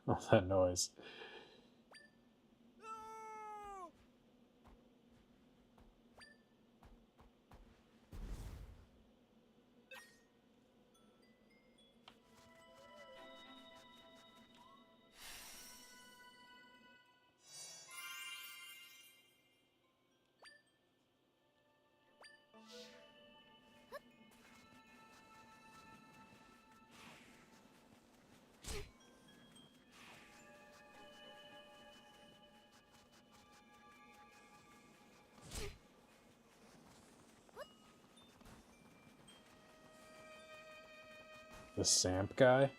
Oh, that noise. The Samp guy?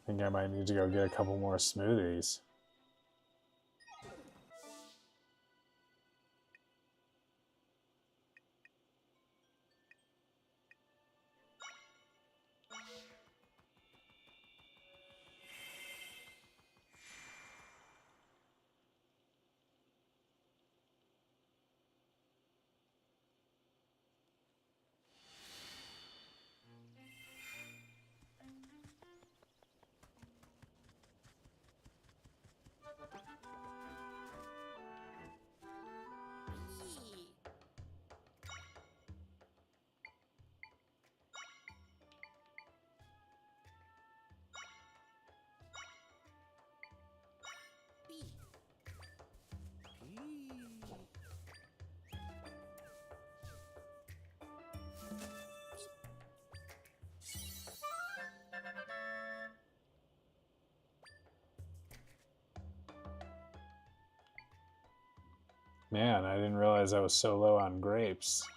I think I might need to go get a couple more smoothies. Man, I didn't realize I was so low on grapes.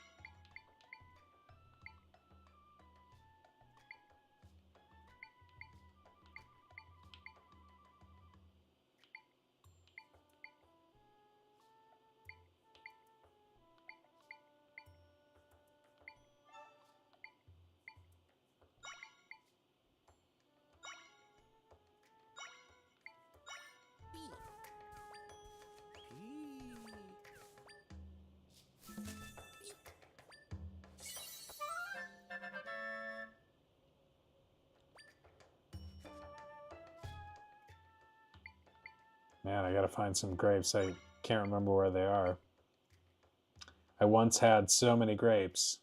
Man, I gotta find some grapes. I can't remember where they are. I once had so many grapes.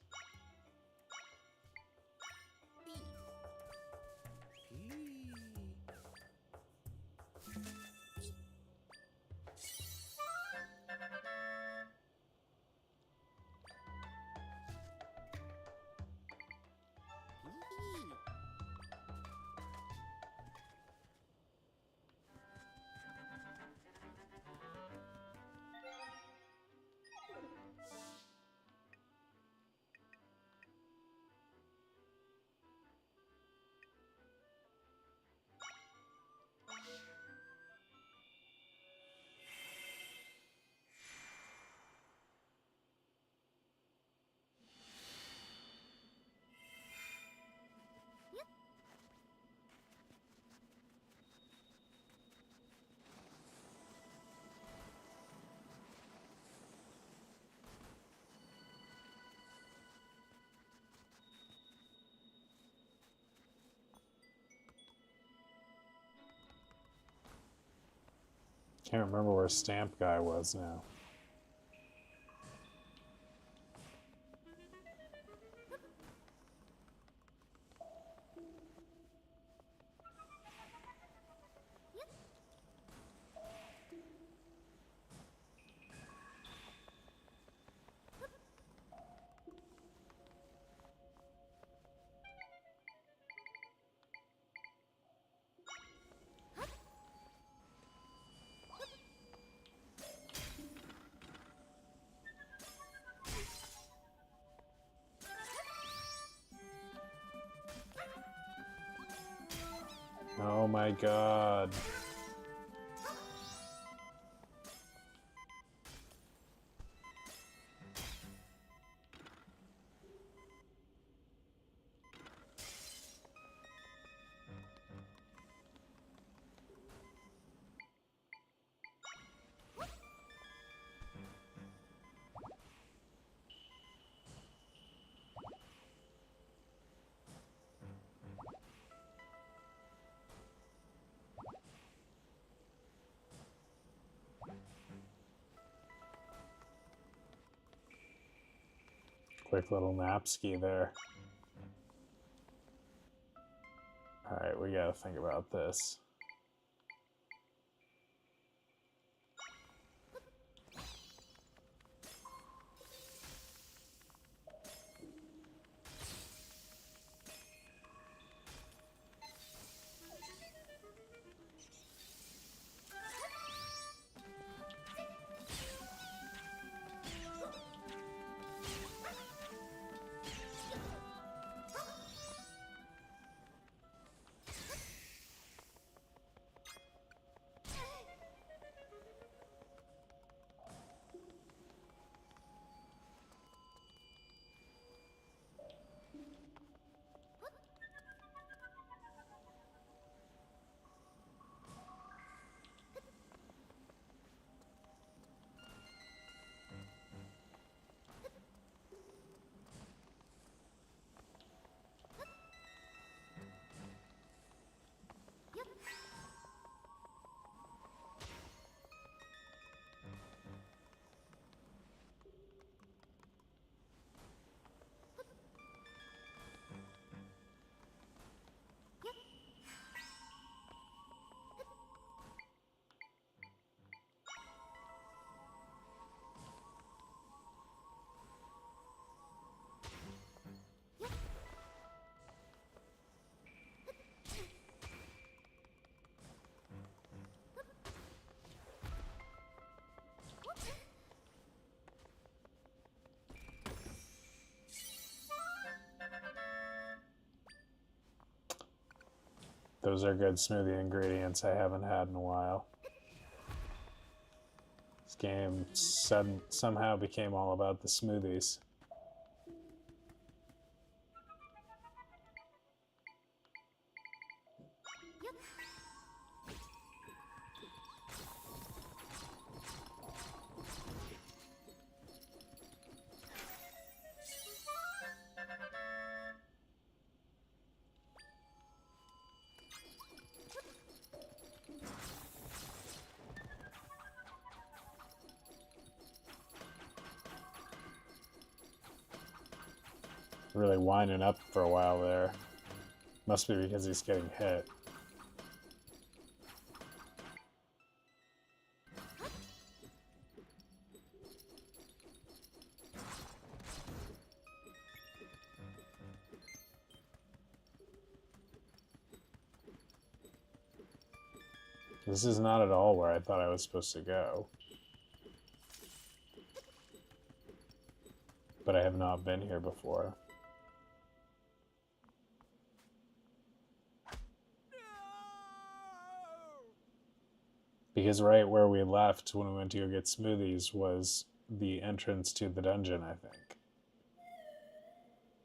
Can't remember where Stamp Guy was now. Oh my god. Quick little nap ski there. Alright, we gotta think about this. Those are good smoothie ingredients I haven't had in a while. This game somehow became all about the smoothies. Really winding up for a while there. Must be because he's getting hit. This is not at all where I thought I was supposed to go. But I have not been here before. Because right where we left when we went to go get smoothies was the entrance to the dungeon, I think.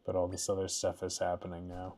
But all this other stuff is happening now.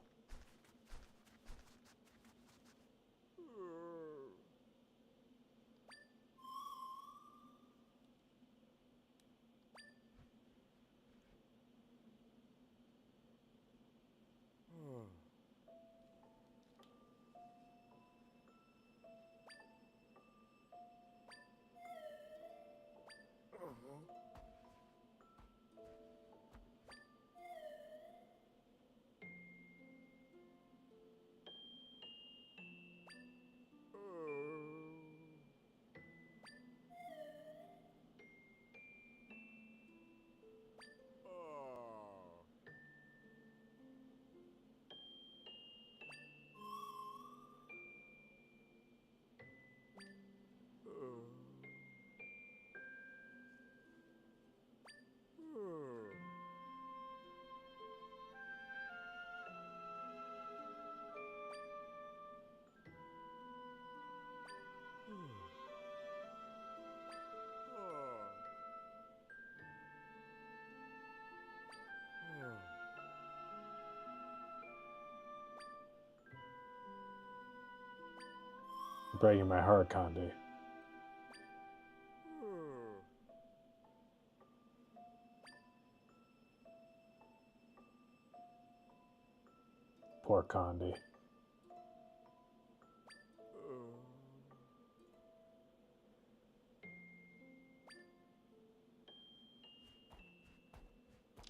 Breaking my heart, Condi. Poor Condi.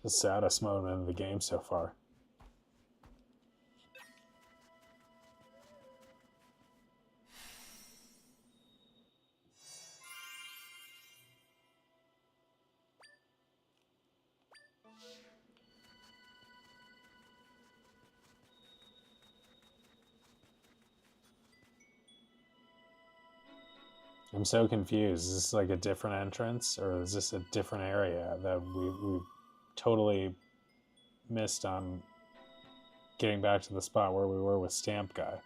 The saddest moment of the game so far. I'm so confused. Is this like a different entrance, or is this a different area that we totally missed on getting back to the spot where we were with Stamp Guy?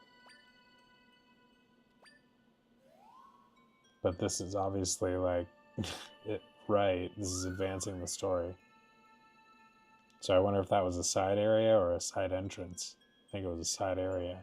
But this is obviously like right. This is advancing the story. So I wonder if that was a side area or a side entrance. I think it was a side area.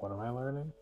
What am I learning?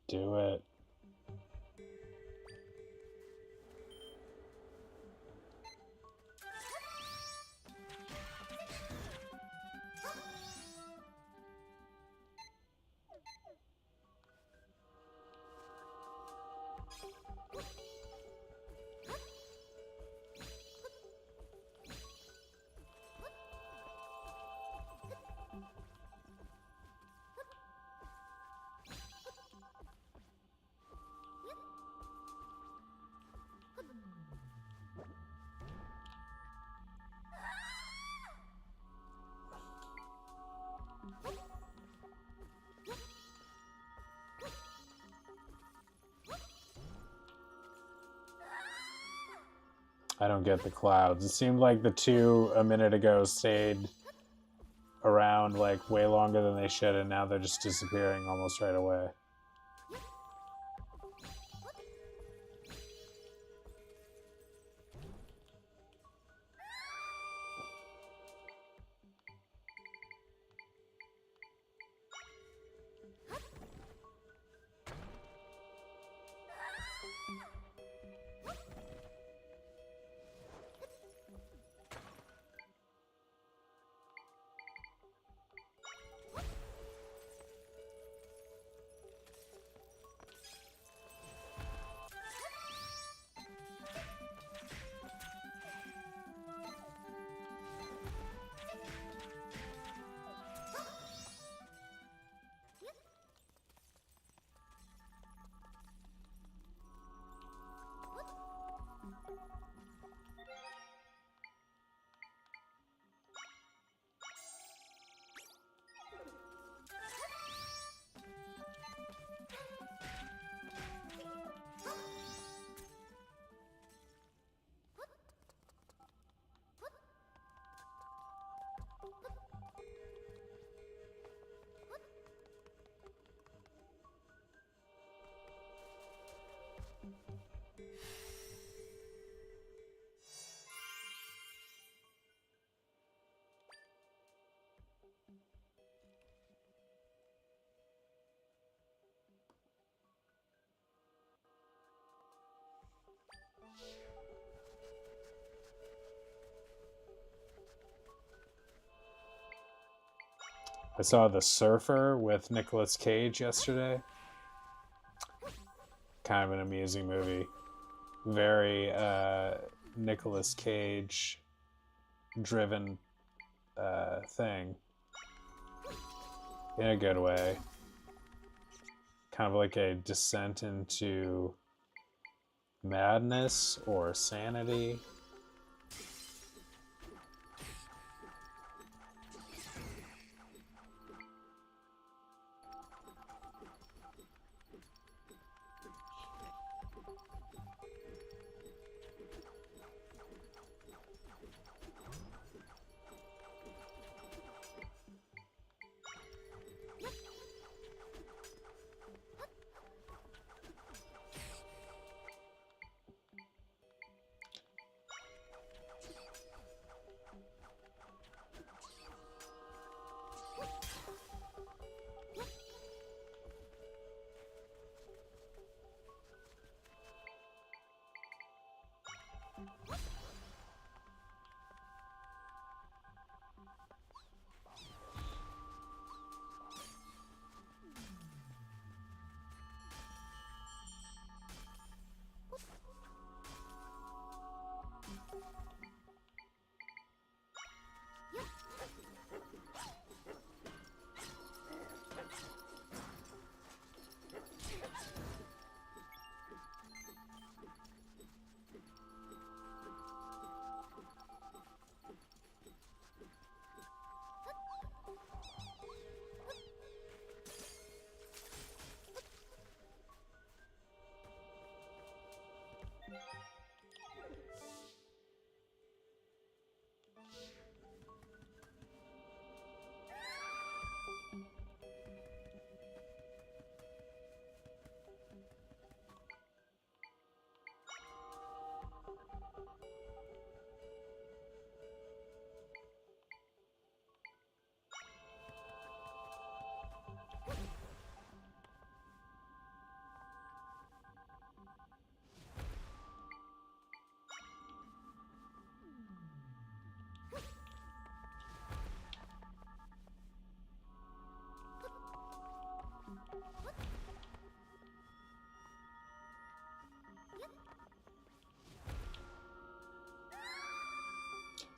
Do it. I don't get the clouds. It seemed like the two a minute ago stayed around like way longer than they should, and now they're just disappearing almost right away. I saw The Surfer with Nicolas Cage yesterday. Kind of an amusing movie. Very Nicolas Cage driven thing. In a good way. Kind of like a descent into madness or sanity.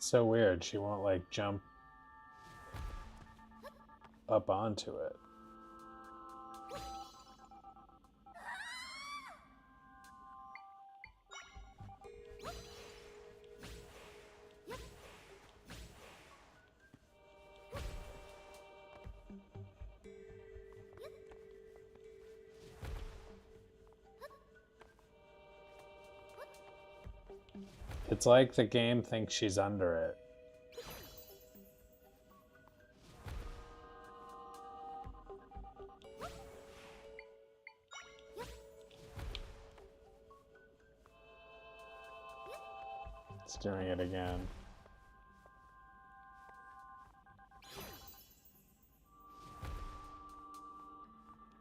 So weird, she won't like jump up onto it. It's like the game thinks she's under it. It's doing it again.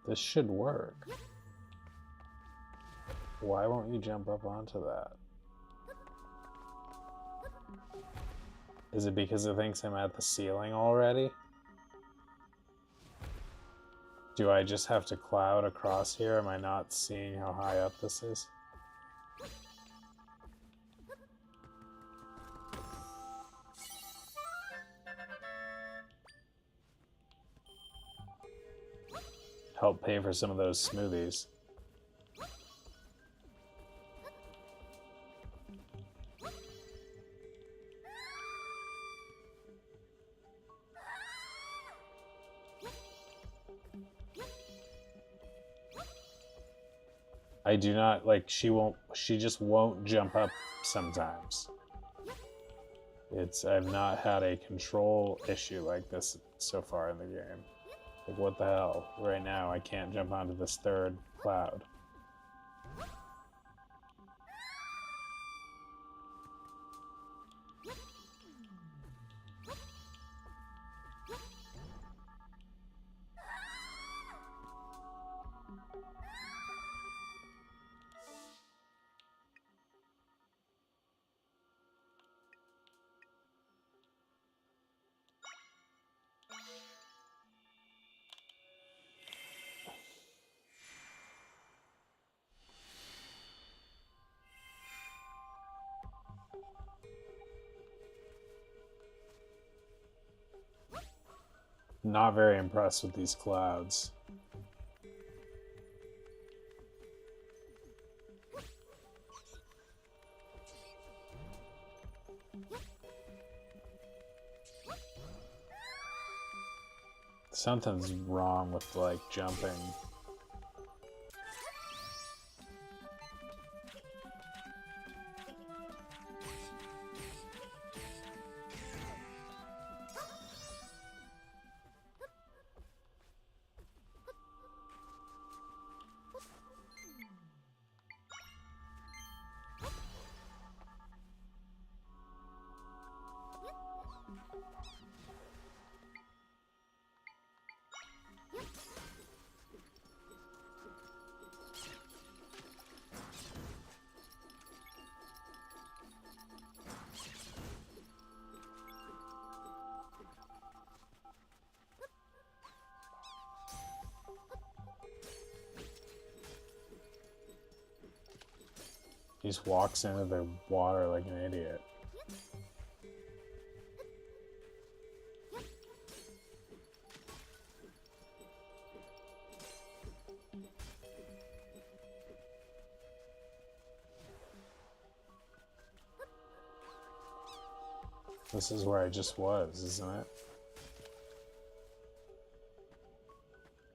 This should work. Why won't you jump up onto that? Is it because it thinks I'm at the ceiling already? Do I just have to cloud across here? Am I not seeing how high up this is? Help pay for some of those smoothies. I do not, like, she just won't jump up sometimes. I've not had a control issue like this so far in the game. Like, what the hell? Right now, I can't jump onto this third cloud. Not very impressed with these clouds. Something's wrong with, like, jumping. He just walks into the water like an idiot. This is where I just was, isn't it?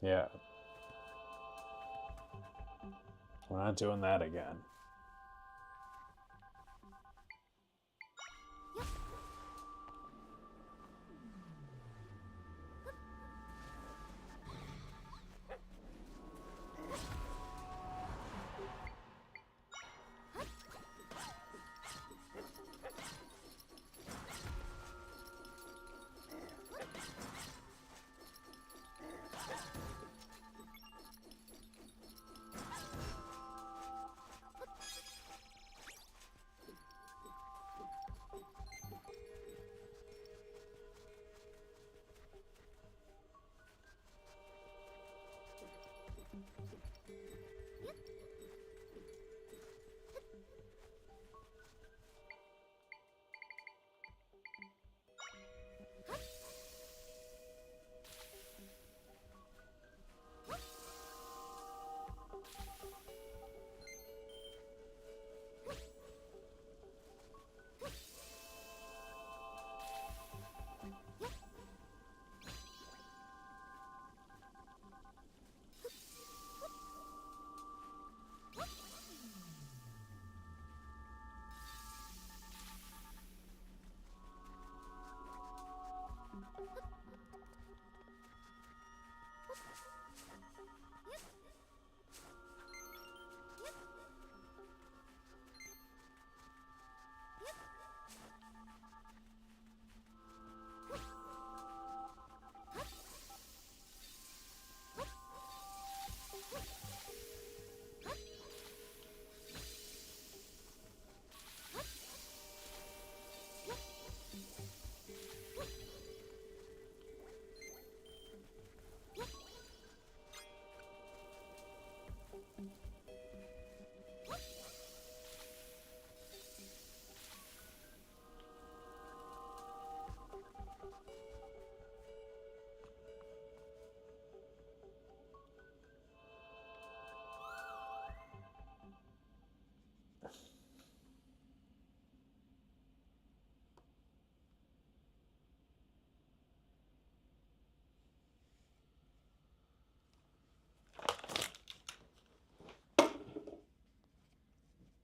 Yeah. We're not doing that again.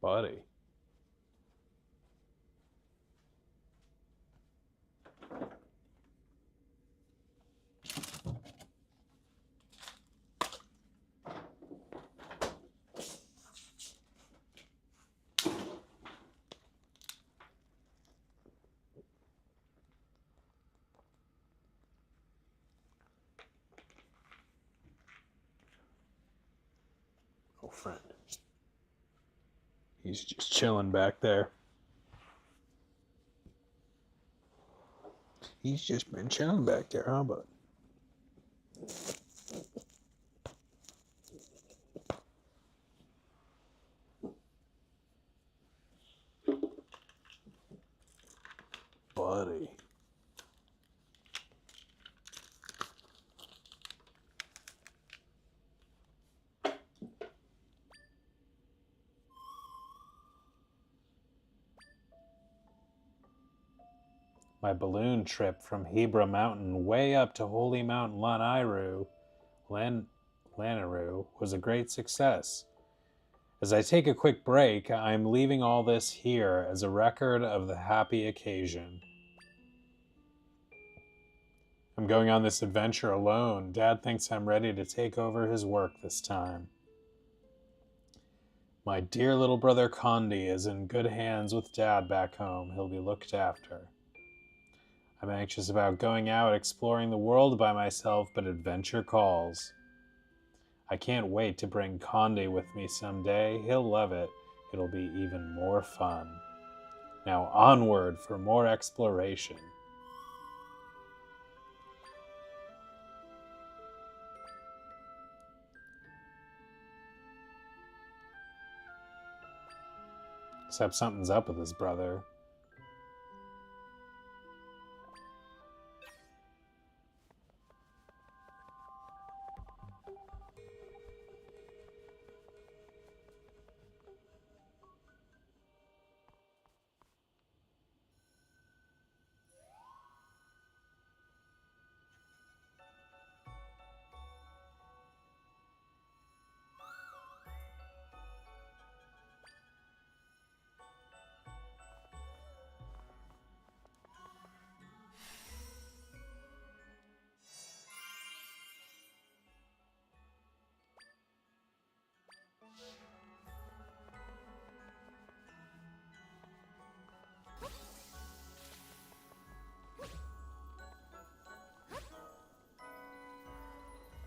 Buddy. Oh, friend. He's just chilling back there. He's just been chilling back there, huh, bud? Buddy. My balloon trip from Hebra Mountain way up to Holy Mount Lanaru was a great success. As I take a quick break, I'm leaving all this here as a record of the happy occasion. I'm going on this adventure alone. Dad thinks I'm ready to take over his work this time. My dear little brother Condi is in good hands with Dad back home. He'll be looked after. I'm anxious about going out exploring the world by myself, but adventure calls. I can't wait to bring Condi with me someday. He'll love it. It'll be even more fun. Now onward for more exploration. Except something's up with his brother.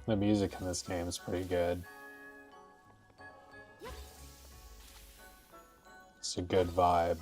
The music in this game is pretty good. It's a good vibe.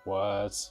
What?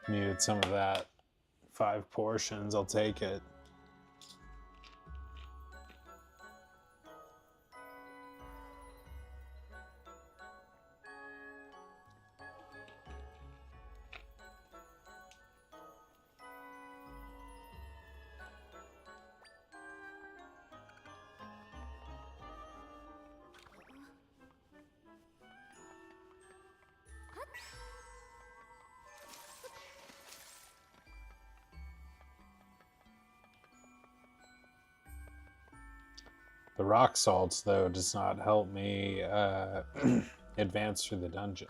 Needed some of that. 5 portions, I'll take it. The rock salts, though, does not help me advance through the dungeon.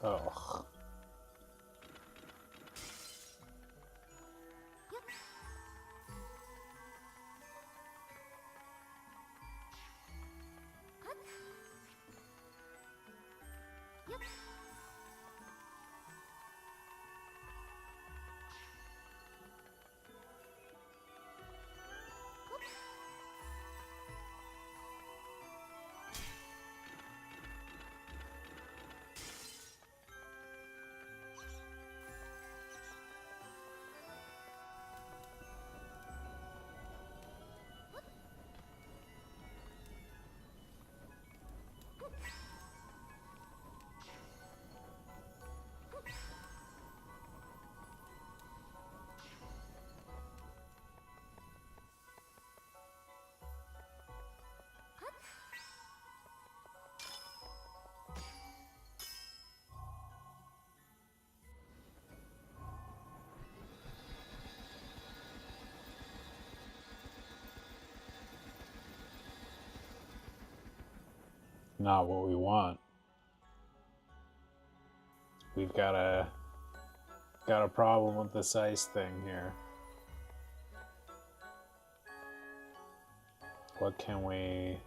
Oh. Not what we want. We've got a problem with this ice thing here. What can we...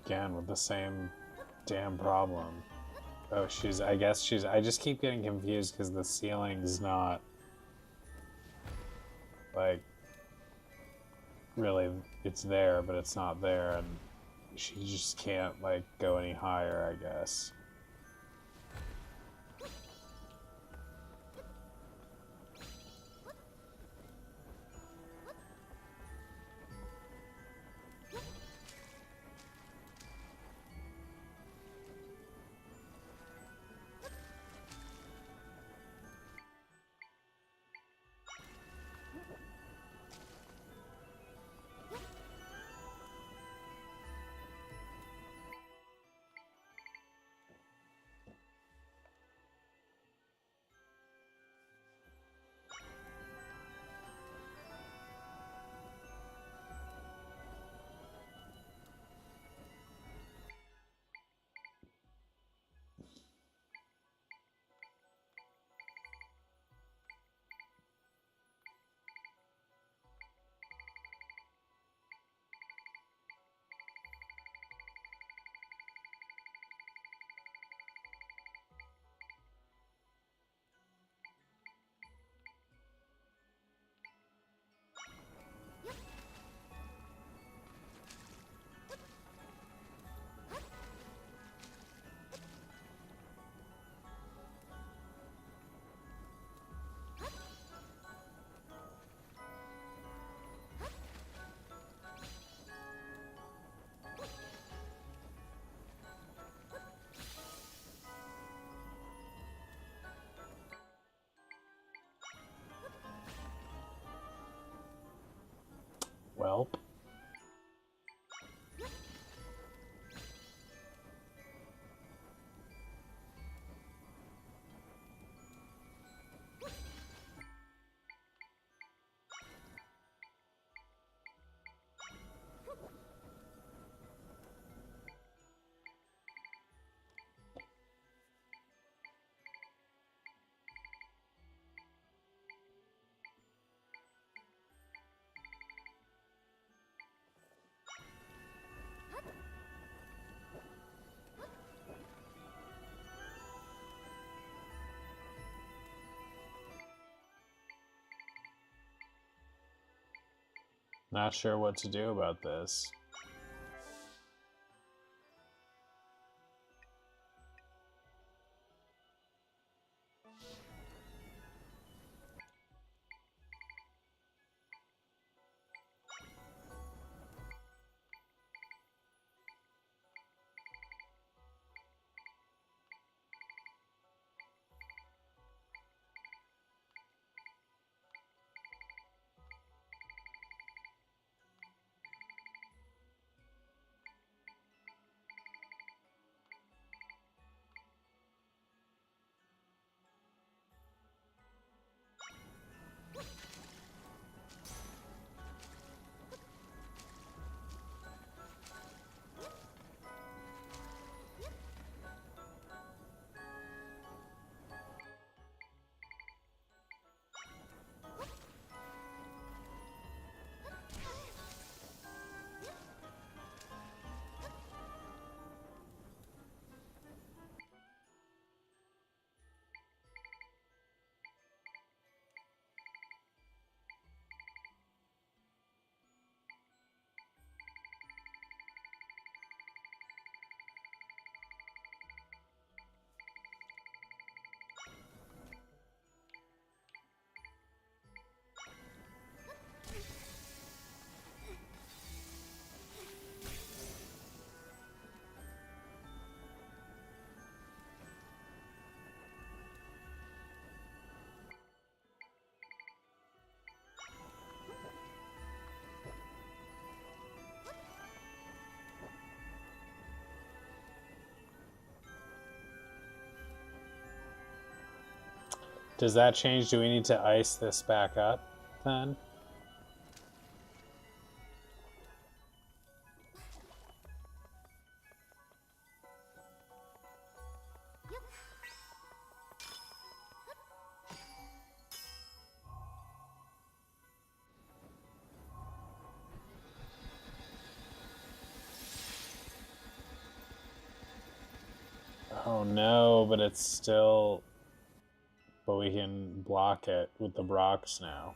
Again, with the same damn problem. Oh, I guess she's... I just keep getting confused because the ceiling's not... like... really, it's there, but it's not there, and she just can't, like, go any higher, I guess. Not sure what to do about this. Does that change? Do we need to ice this back up then? Oh no, but it's still... But we can block it with the Brox now.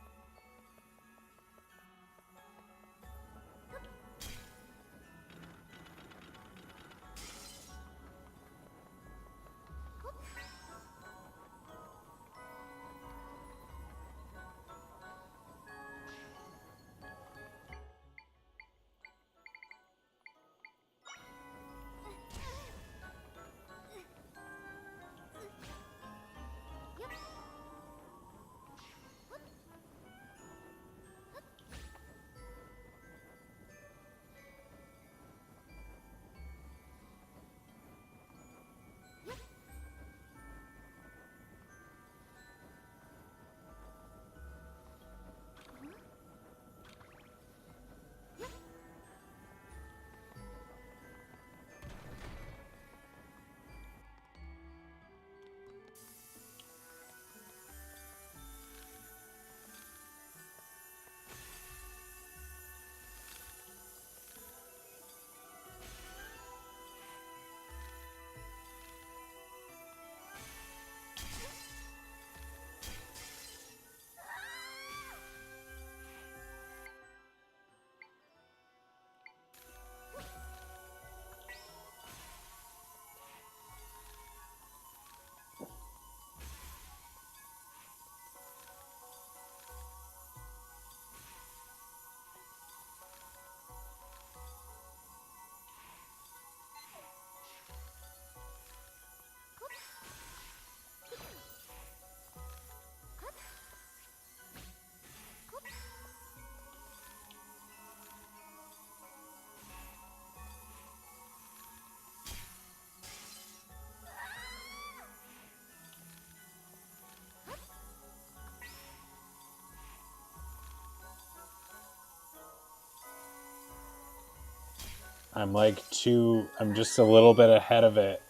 I'm just a little bit ahead of it.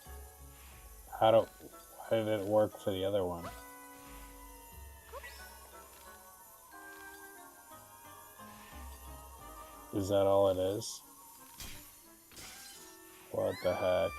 Why did it work for the other one? Is that all it is? What the heck?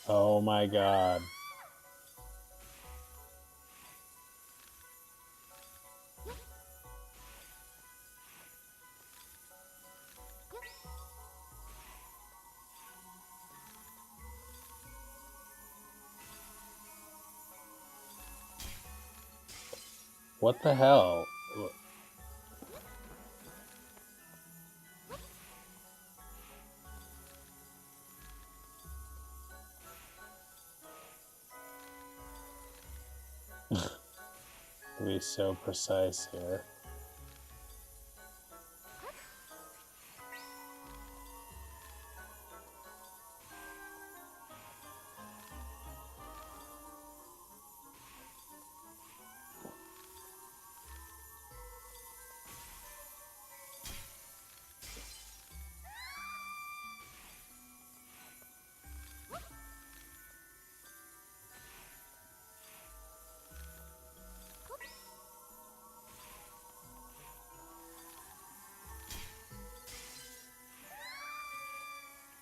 Oh my god. What the hell? Be so precise here.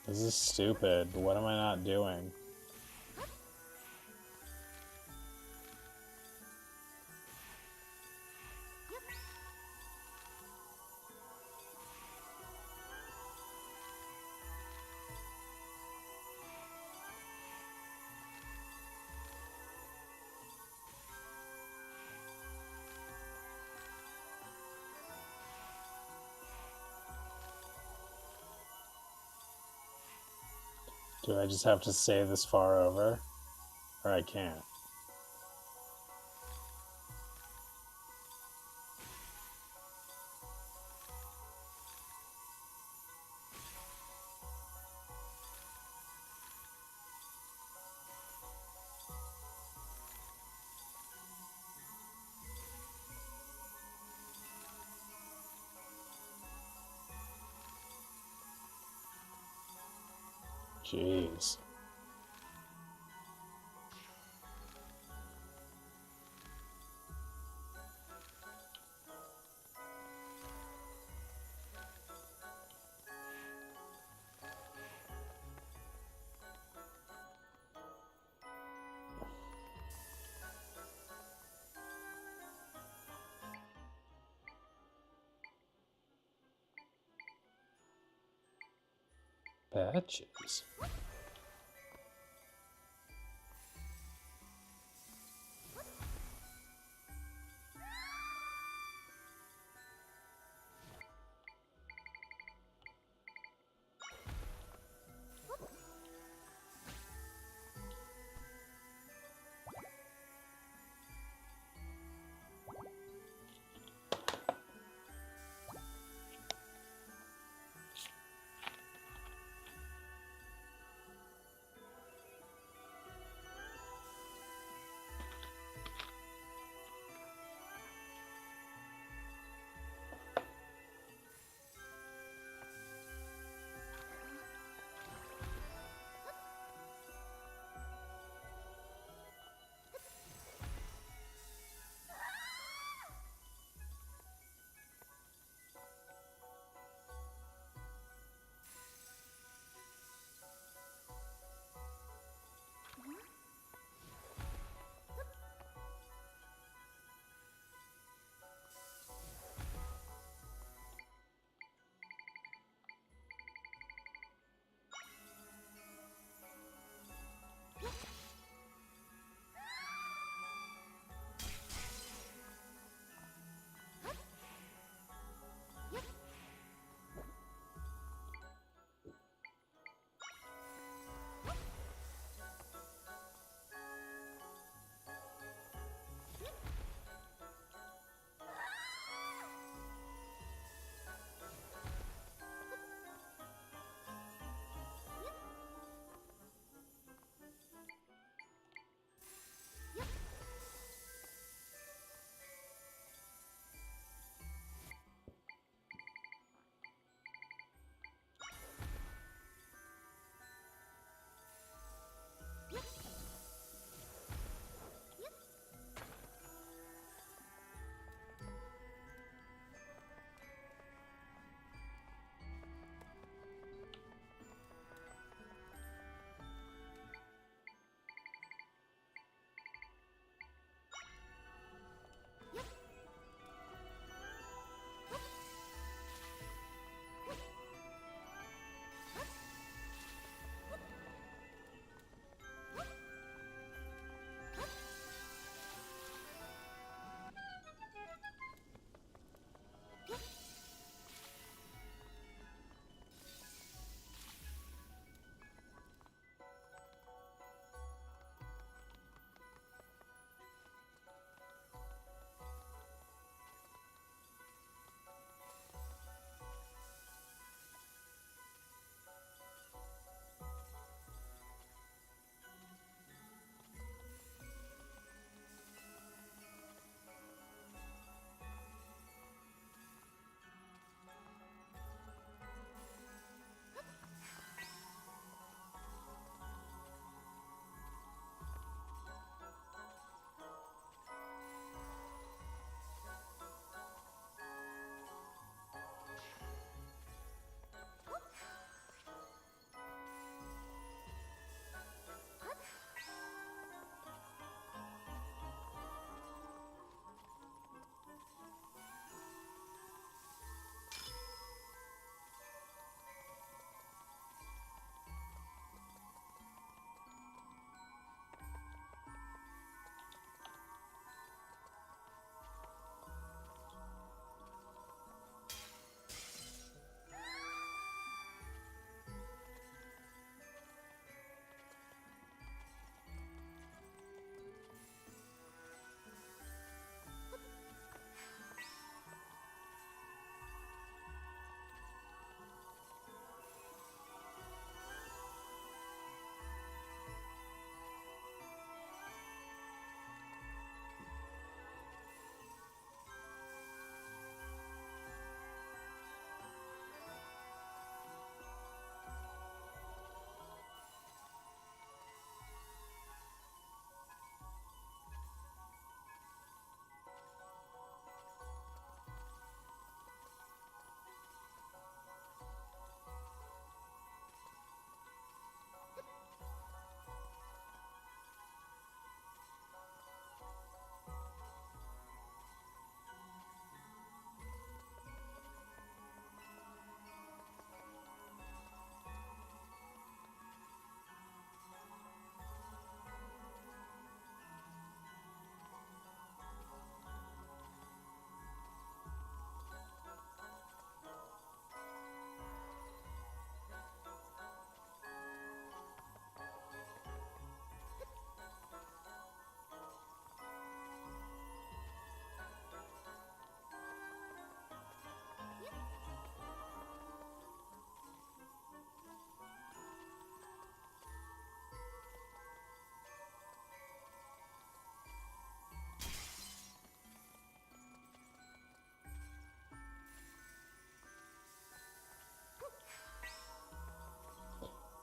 This is stupid. What am I not doing? Do I just have to save this far over? Or I can't? Jeez. Patches.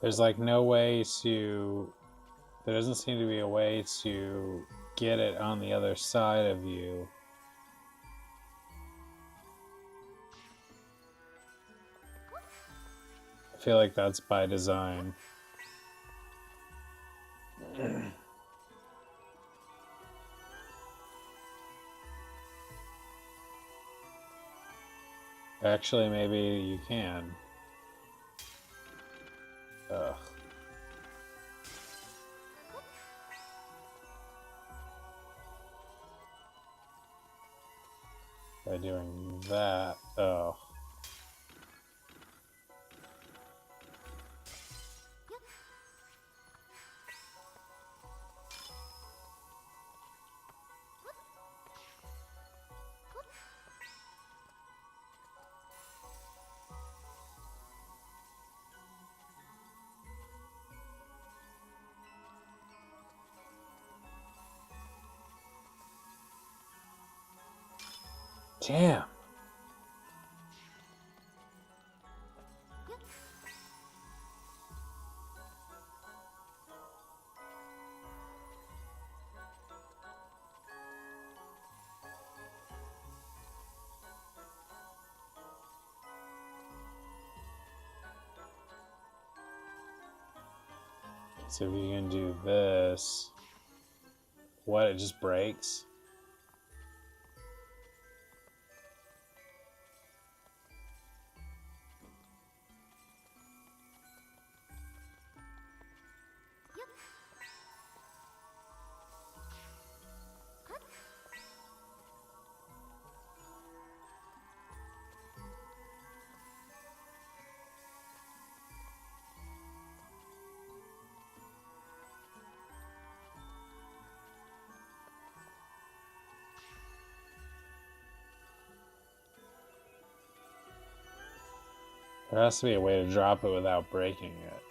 There's like no way to... There doesn't seem to be a way to get it on the other side of you. I feel like that's by design. Actually, maybe you can. Ugh. By doing that, oh. Damn. So if you can do this, what, it just breaks? There has to be a way to drop it without breaking it.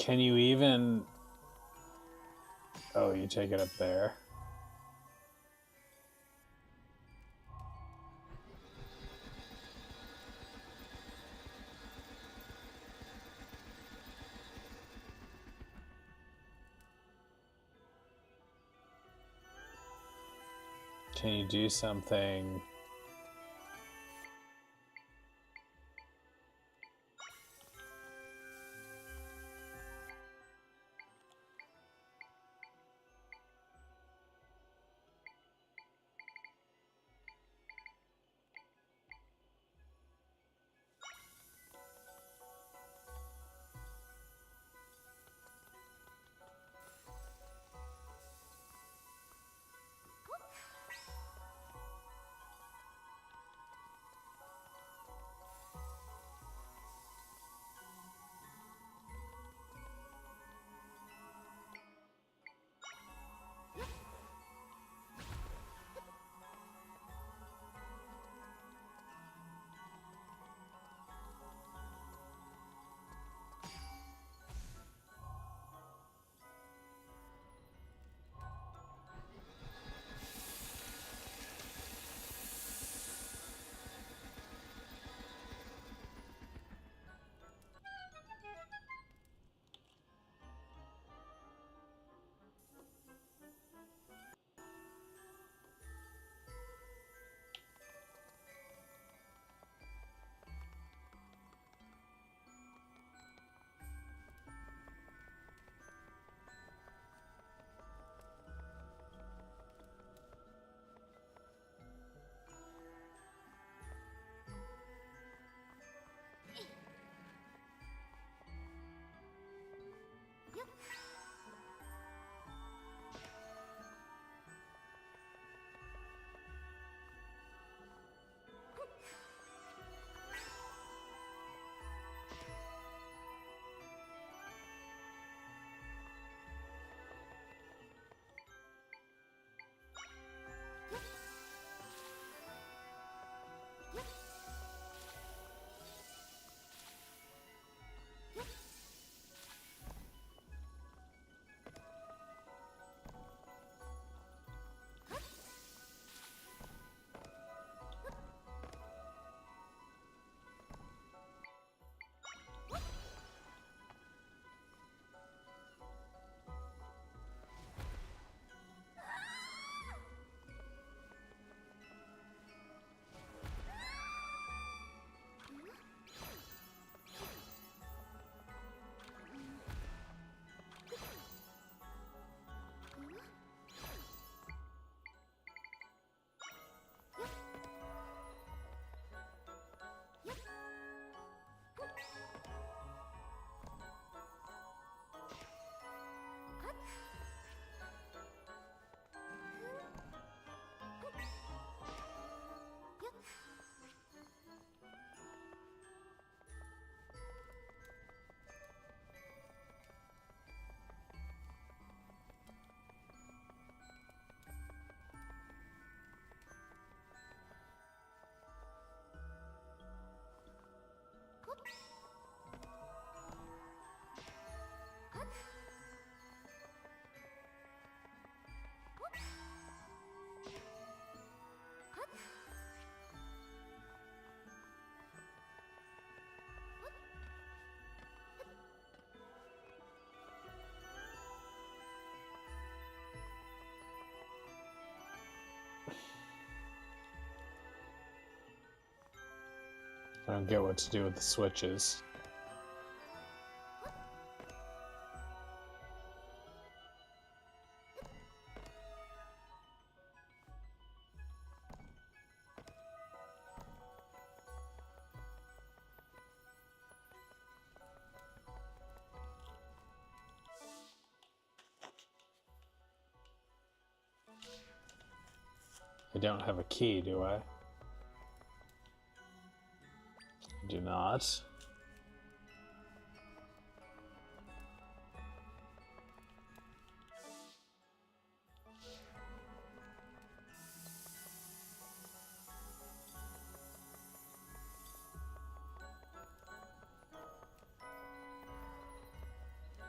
Can you even... Oh, you take it up there. Can you do something? I don't get what to do with the switches. I don't have a key, do I? I do not.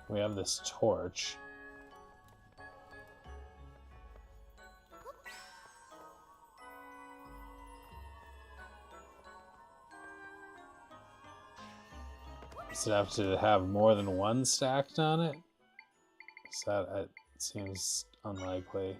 We have this torch. Does it have to have more than one stacked on it? So that seems unlikely.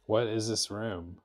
What is this room?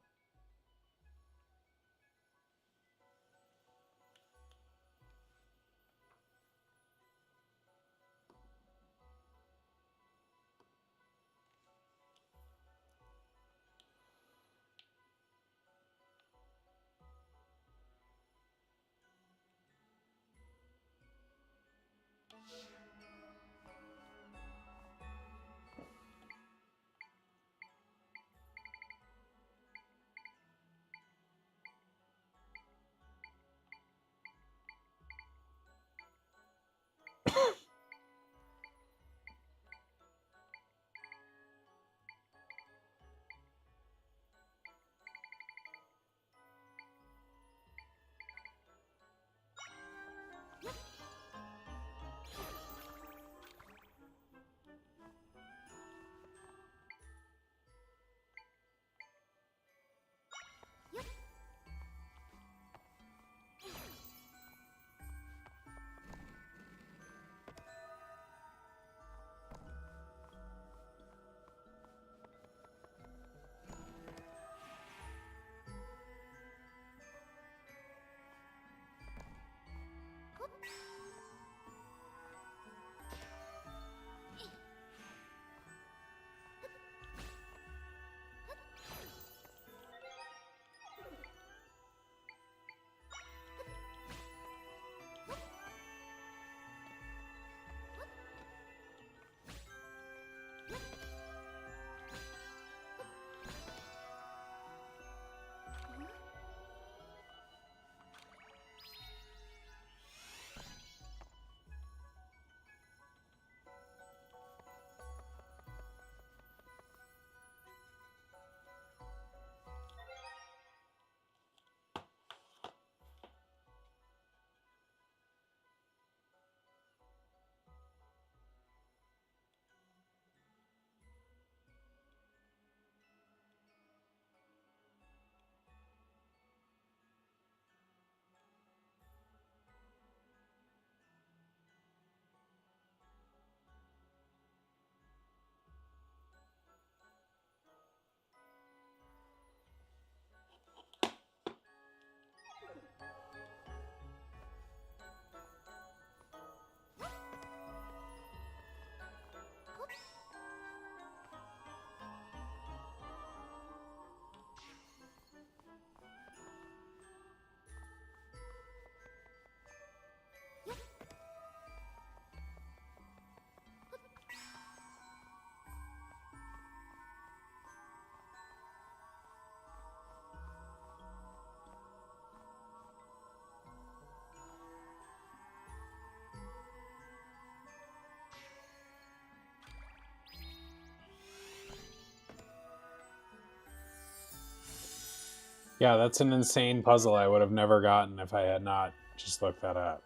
Yeah, that's an insane puzzle I would have never gotten if I had not just looked that up.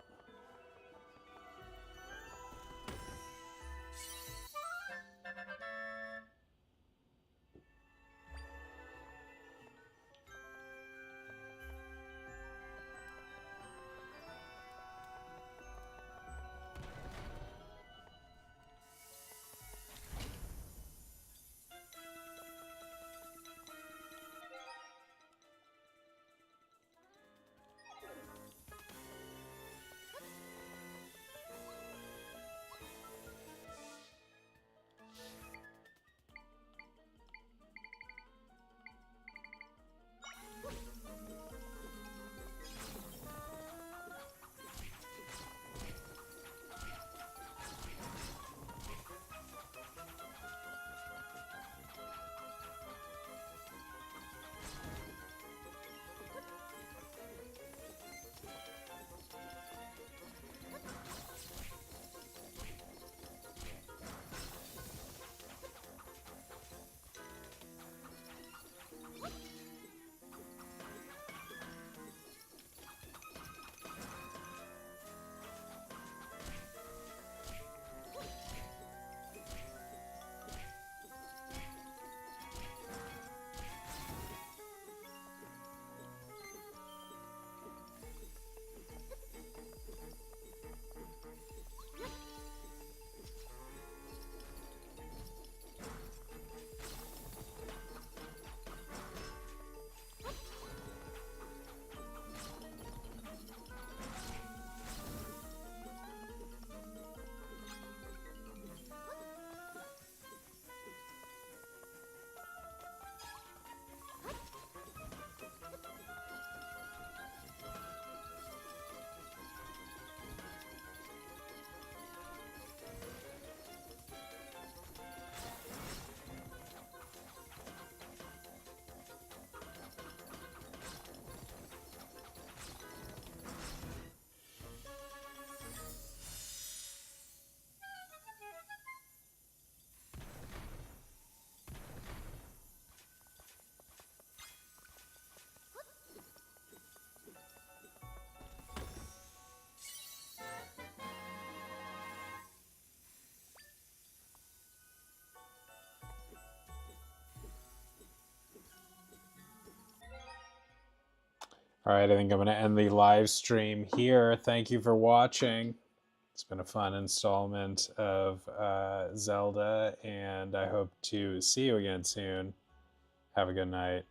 All right, I think I'm going to end the live stream here. Thank you for watching. It's been a fun installment of Zelda, and I hope to see you again soon. Have a good night.